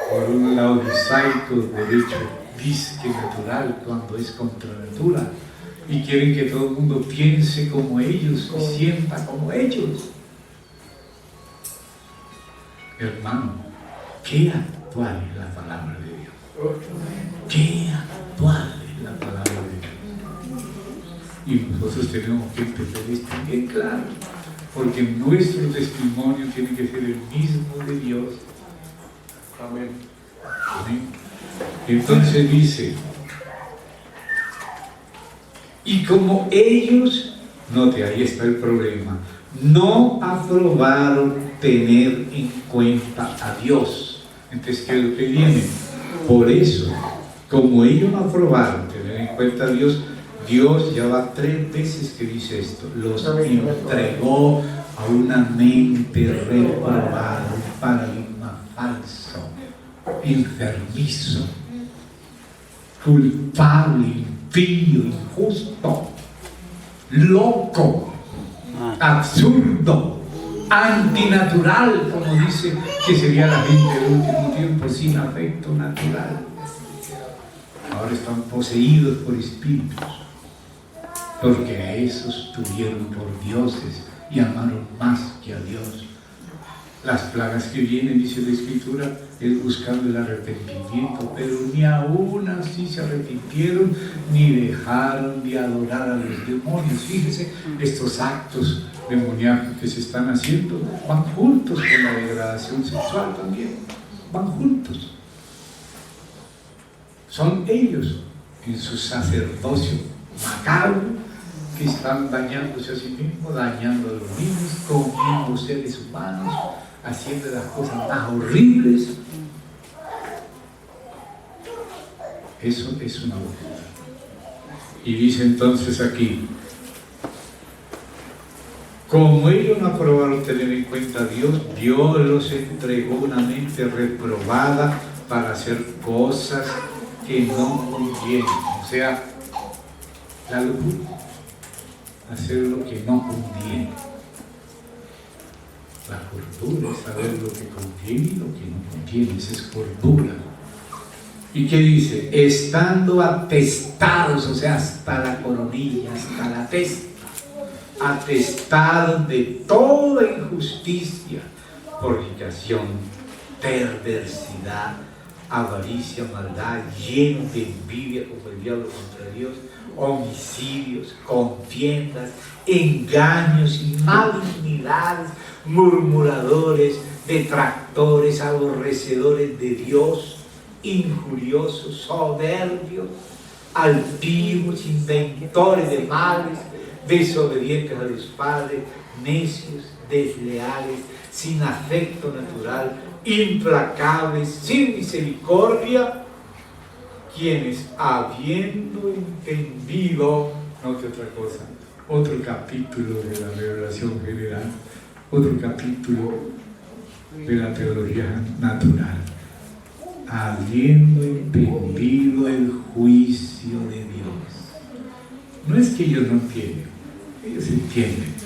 por un laodicaico derecho disque natural cuando es contra natura, y quieren que todo el mundo piense como ellos y sienta como ellos. Hermano, qué actual es la palabra de Dios. Qué actual es la palabra de Dios. Y nosotros tenemos que entender esto bien claro, porque nuestro testimonio tiene que ser el mismo de Dios. Amén. Amén. Entonces dice, y como ellos, note, ahí está el problema, no aprobaron tener en cuenta a Dios. Entonces, ¿qué es lo que viene? Por eso, como ellos no aprobaron tener en cuenta a Dios, Dios ya va 3 veces que dice esto, los entregó a una mente reprobada, un paradigma falso, enfermizo, culpable, impío, injusto, loco, absurdo, antinatural, como dice que sería la gente del último tiempo, sin afecto natural. Ahora están poseídos por espíritus, porque a esos tuvieron por dioses y amaron más que a Dios. Las plagas que vienen, dice la Escritura, es buscando el arrepentimiento, pero ni aún así se arrepintieron ni dejaron de adorar a los demonios. Fíjese, estos actos demoníacos que se están haciendo van juntos con la degradación sexual también, van juntos. Son ellos en su sacerdocio macabro que están dañándose a sí mismos, dañando a los niños, comiendo seres humanos, haciendo las cosas más horribles. Eso es una locura. Y dice entonces aquí, como ellos no aprobaron tener en cuenta a Dios, Dios los entregó una mente reprobada para hacer cosas que no convienen. O sea, la locura, hacer lo que no conviene. La cordura es saber lo que conviene y lo que no conviene, esa es cordura. ¿Y qué dice? Estando atestados, o sea, hasta la coronilla, hasta la testa, atestados de toda injusticia, fornicación, perversidad, avaricia, maldad, llenos de envidia como el diablo contra Dios, homicidios, contiendas, engaños y malignidades, murmuradores, detractores, aborrecedores de Dios, injuriosos, soberbios, altivos, inventores de males, desobedientes a los padres, necios, desleales, sin afecto natural, implacables, sin misericordia, quienes habiendo entendido, no que otra cosa, otro capítulo de la revelación general, otro capítulo de la teología natural, habiendo entendido el juicio de Dios. No es que ellos no entienden, ellos entienden.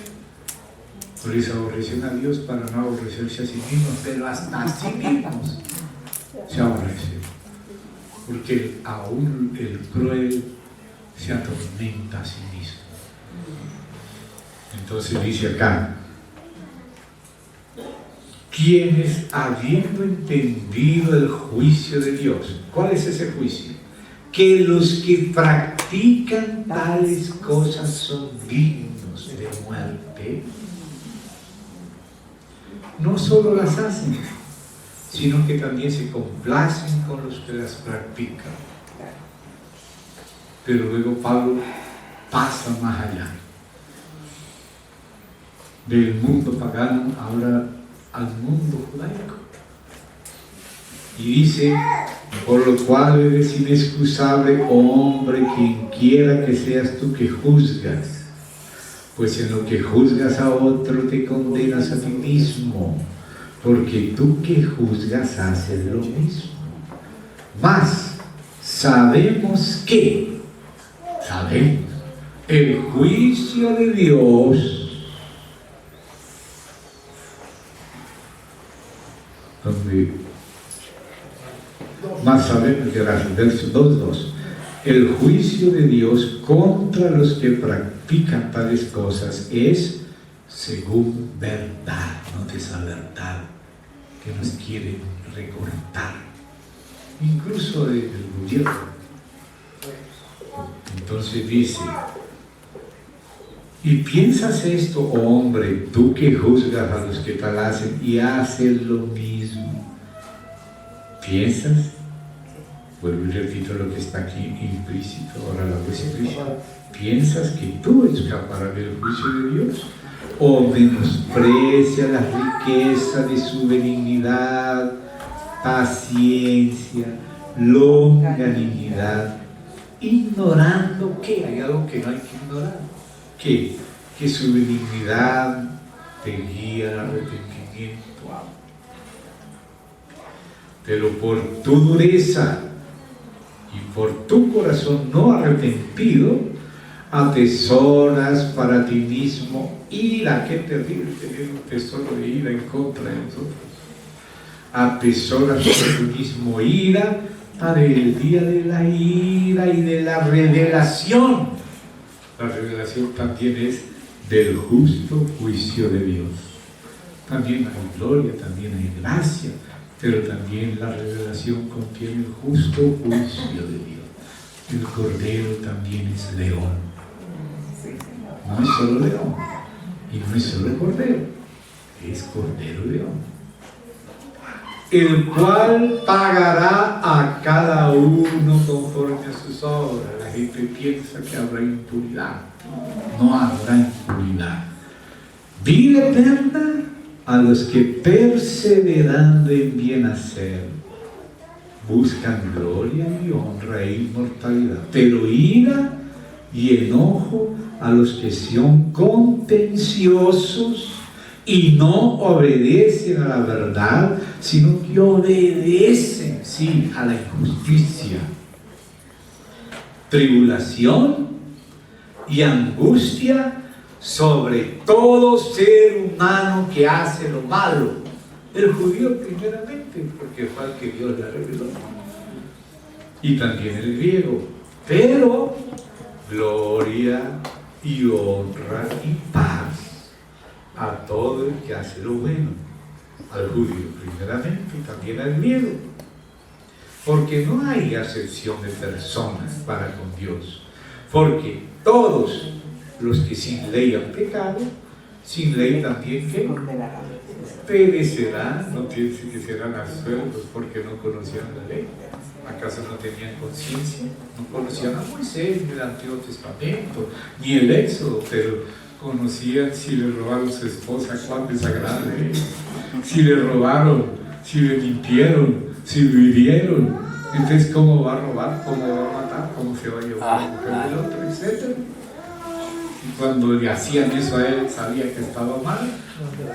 Por eso aborrecen a Dios para no aborrecerse a sí mismos, pero hasta a sí mismos se aborrecen. Porque aún el cruel se atormenta a sí mismo. Entonces dice acá, quienes habiendo entendido el juicio de Dios, ¿cuál es ese juicio? Que los que practican tales cosas son dignos de muerte. No solo las hacen, sino que también se complacen con los que las practican. Pero luego Pablo pasa más allá del mundo pagano ahora al mundo judaico y dice: por lo cual eres inexcusable, hombre, quien quiera que seas tú que juzgas, pues en lo que juzgas a otro te condenas a ti mismo, porque tú que juzgas haces lo mismo. Mas sabemos el juicio de Dios, donde más sabemos, verso 2:2, el juicio de Dios contra los que practican tales cosas es según verdad, no de esa verdad que nos quieren recortar, incluso del gobierno. Entonces dice: y piensas esto, oh hombre, tú que juzgas a los que tal hacen y haces lo mismo. ¿Piensas? Vuelvo y repito lo que está aquí implícito, ahora lo ves explícito. ¿Piensas que tú escaparás del juicio de Dios? ¿O menosprecias la riqueza de su benignidad, paciencia, longanimidad, ignorando que hay algo que no hay que ignorar? Que su benignidad te guía al arrepentimiento. Pero por tu dureza y por tu corazón no arrepentido, atesoras para ti mismo ira. Qué terrible tener un tesoro de ira en contra de nosotros. Atesoras para ti mismo ira para el día de la ira y de la revelación. La revelación también es del justo juicio de Dios. También hay gloria, también hay gracia, pero también la revelación contiene el justo juicio de Dios. El cordero también es león. No es solo león, y no es solo cordero, es cordero león. El cual pagará a cada uno conforme a sus obras. La gente piensa que habrá impunidad. No habrá impunidad. Vida eterna a los que perseverando en bien hacer buscan gloria y honra e inmortalidad, pero ira y enojo a los que son contenciosos y no obedecen a la verdad, sino que obedecen, sí, a la injusticia. Tribulación y angustia sobre todo ser humano que hace lo malo. El judío primeramente, porque fue al que Dios le reveló, y también el griego. Pero gloria y honra y paz a todo el que hace lo bueno, al judío primeramente y también al griego, porque no hay acepción de personas para con Dios, porque todos los que sin ley han pecado, sin ley también que perecerán. No piensen que serán absueltos porque no conocían la ley. ¿Acaso no tenían conciencia? No conocían a Moisés ni el Antiguo Testamento ni el Éxodo, pero conocían si le robaron su esposa, cuán desagradable es, si le robaron, si le mintieron, si lo hirieron. Entonces, ¿cómo va a robar? ¿Cómo va a matar? ¿Cómo se va a llevar la mujer del otro? Etcétera. Y cuando le hacían eso a él, sabía que estaba mal.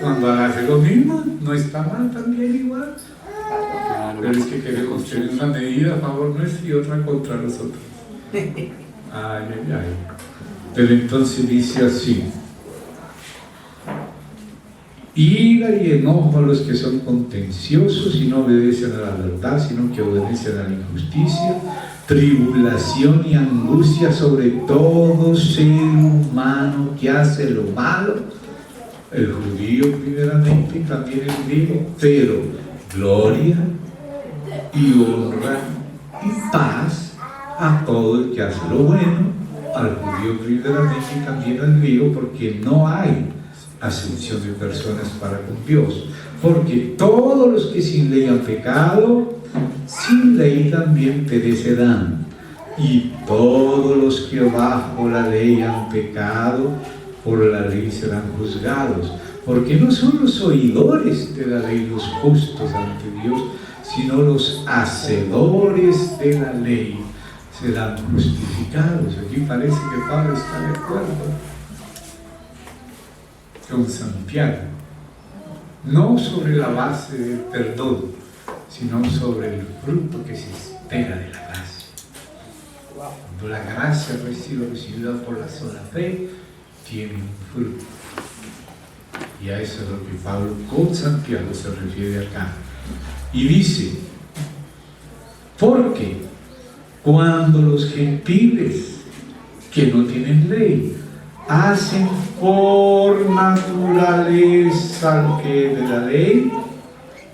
Cuando hace lo mismo, no está mal también igual. Pero es que queremos tener una medida a favor nuestro y otra contra nosotros. Ay, ay, ay. Pero entonces dice así: ira y enojo a los que son contenciosos y no obedecen a la verdad, sino que obedecen a la injusticia, tribulación y angustia sobre todo ser humano que hace lo malo, el judío primeramente y también el griego, pero gloria y honra y paz a todo el que hace lo bueno, al judío primeramente y también al griego, porque no hay acepción de personas para con Dios, porque todos los que sin ley han pecado, sin ley también perecerán, y todos los que bajo la ley han pecado, por la ley serán juzgados, porque no son los oidores de la ley los justos ante Dios, sino los hacedores de la ley serán justificados. Aquí parece que Pablo está de acuerdo con Santiago, no sobre la base del perdón, sino sobre el fruto que se espera de la gracia. Cuando la gracia recibida por la sola fe, tiene un fruto. Y a eso es lo que Pablo con Santiago se refiere acá. Y dice: porque cuando los gentiles que no tienen ley hacen por naturaleza lo que es de la ley,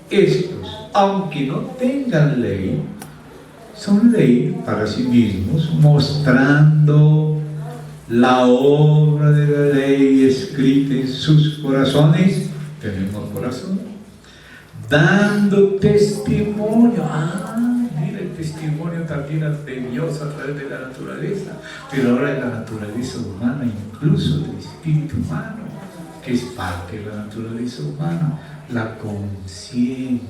estos, aunque no tengan ley, son ley para sí mismos, mostrando la obra de la ley escrita en sus corazones. Tenemos corazón, dando testimonio. Mira, el testimonio también de Dios a través de la naturaleza, pero ahora de la naturaleza humana, incluso del espíritu humano, que es parte de la naturaleza humana, la conciencia.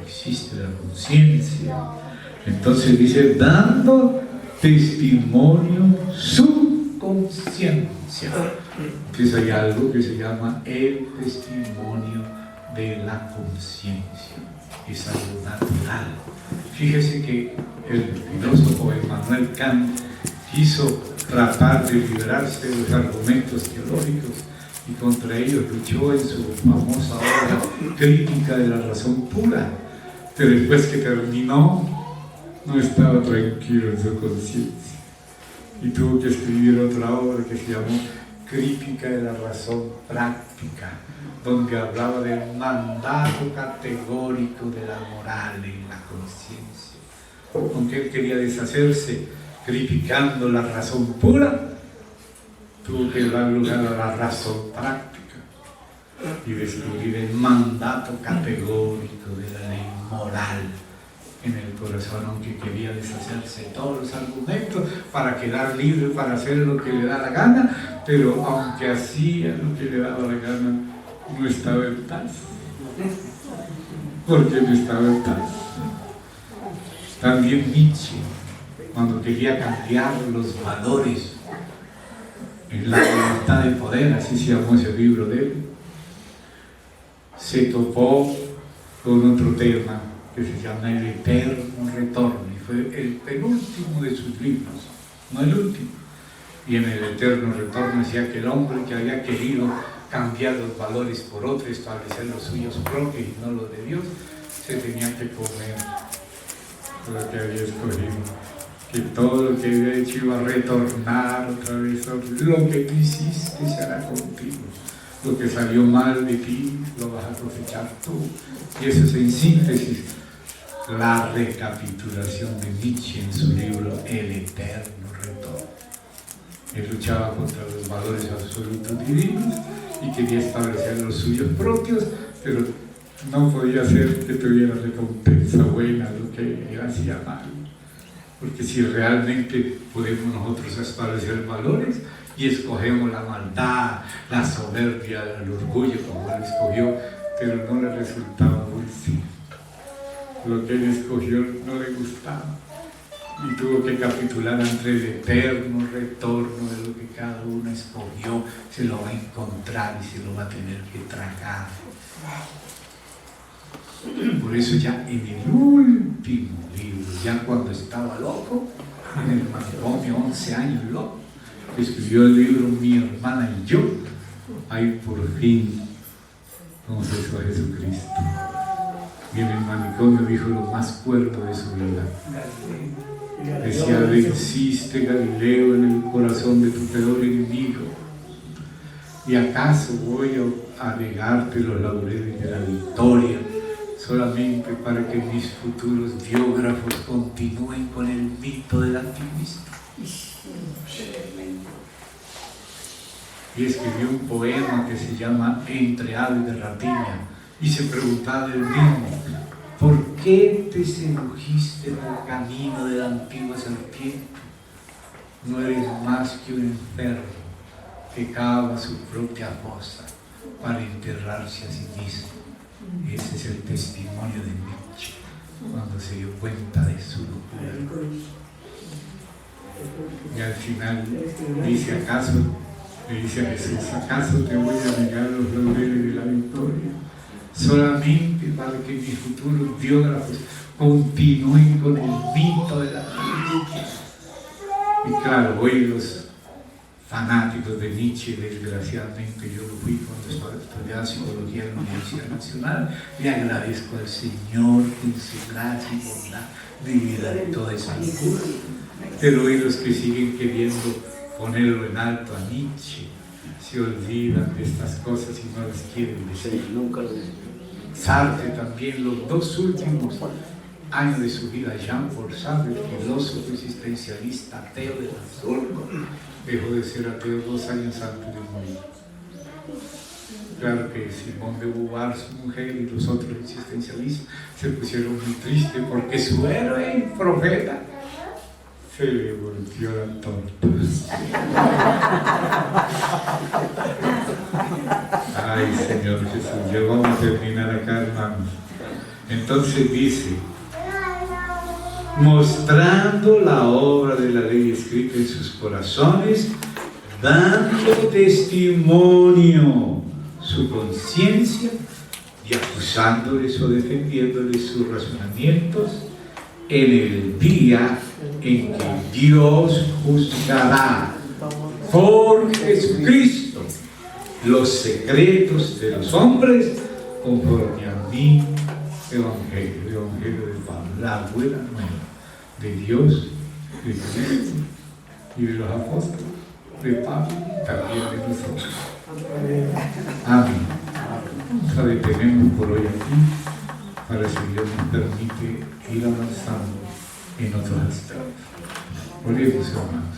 Existe la conciencia. Entonces dice: dando testimonio su conciencia. Entonces hay algo que se llama el testimonio de la conciencia. Es algo natural. Fíjese que el filósofo Emmanuel Kant quiso tratar de librarse de los argumentos teológicos y contra ellos luchó en su famosa obra Crítica de la razón pura, pero después que terminó no estaba tranquilo en su conciencia y tuvo que escribir otra obra que se llamó Crítica de la razón práctica, donde hablaba del mandato categórico de la moral en la conciencia. Aunque él quería deshacerse criticando la razón pura, tuvo que dar lugar a la razón práctica y descubrir el mandato categórico de la ley moral en el corazón, aunque quería deshacerse de todos los argumentos para quedar libre para hacer lo que le da la gana, pero aunque hacía lo que le daba la gana, no estaba en paz. ¿Por qué no estaba en paz? También Nietzsche, cuando quería cambiar los valores en la voluntad de poder, así se llamó ese libro de él, se topó con otro tema que se llama el eterno retorno, y fue el penúltimo de sus libros, no el último. Y en el eterno retorno decía que el hombre que había querido cambiar los valores por otro, establecer los suyos propios y no los de Dios, se tenía que comer lo que había escogido, que todo lo que había hecho iba a retornar otra vez. Lo que tú hiciste se hará contigo, lo que salió mal de ti lo vas a cosechar tú. Y eso es en síntesis la recapitulación de Nietzsche en su libro El eterno retorno. Él luchaba contra los valores absolutos divinos y quería establecer los suyos propios, pero no podía hacer que tuviera recompensa buena lo que él hacía mal. Porque si realmente podemos nosotros establecer valores y escogemos la maldad, la soberbia, el orgullo como él escogió, pero no le resultaba dulce. lo que él escogió no le gustaba y tuvo que capitular ante el eterno retorno de lo que cada uno escogió. Se lo va a encontrar y se lo va a tener que tragar. Por eso ya en el último libro, ya cuando estaba loco, en el manicomio, 11 años loco, escribió el libro Mi hermana y yo. Ahí por fin confesó a Jesucristo. Y en el manicomio dijo lo más cuerdo de su vida. Decía: venciste, Galileo, en el corazón de tu peor enemigo. ¿Y acaso voy a negarte los laureles de la victoria solamente para que mis futuros biógrafos continúen con el mito del anticristo? Y escribió un poema que se llama Entre aves de rapiña, y se preguntaba él mismo: ¿por qué te sedujiste en el camino de la antigua serpiente? No eres más que un enfermo que cava su propia fosa para enterrarse a sí mismo. Ese es el testimonio de Nietzsche cuando se dio cuenta de su locura. Y al final dice: ¿acaso? Le dice a Jesús: ¿acaso te voy a negar los laureles de la victoria solamente para que mis futuros biógrafos continúen con el mito de la Biblia? Y claro, hoy los fanáticos de Nietzsche, desgraciadamente yo lo fui cuando estaba estudiando psicología en la Universidad Nacional, le agradezco al Señor en su gracia y bondad de vida de toda esa locura. Pero hoy los que siguen queriendo ponerlo en alto a Nietzsche se olvidan de estas cosas y no las quieren decir. Sartre también, los 2 últimos años de su vida, Jean-Paul Sartre, el filósofo existencialista ateo de la Sorbona, dejó de ser ateo 2 años antes de morir. Claro que Simón de Beauvoir, su mujer, y los otros existencialistas se pusieron muy tristes porque su héroe y profeta se le volteó la torta. Ay, Señor Jesús, ya vamos a terminar acá, hermanos. Entonces dice: mostrando la obra de la ley escrita en sus corazones, dando testimonio su conciencia y acusándoles o defendiéndoles sus razonamientos en el día en que Dios juzgará por Jesucristo los secretos de los hombres conforme a mi evangelio, el evangelio de Pablo, la buena nueva de Dios, de Cristo y de los apóstoles, de Pablo, también de nosotros. Amén. Nos detenemos por hoy aquí para, si Dios nos permite, ir avanzando en otros aspectos. Oremos, hermanos.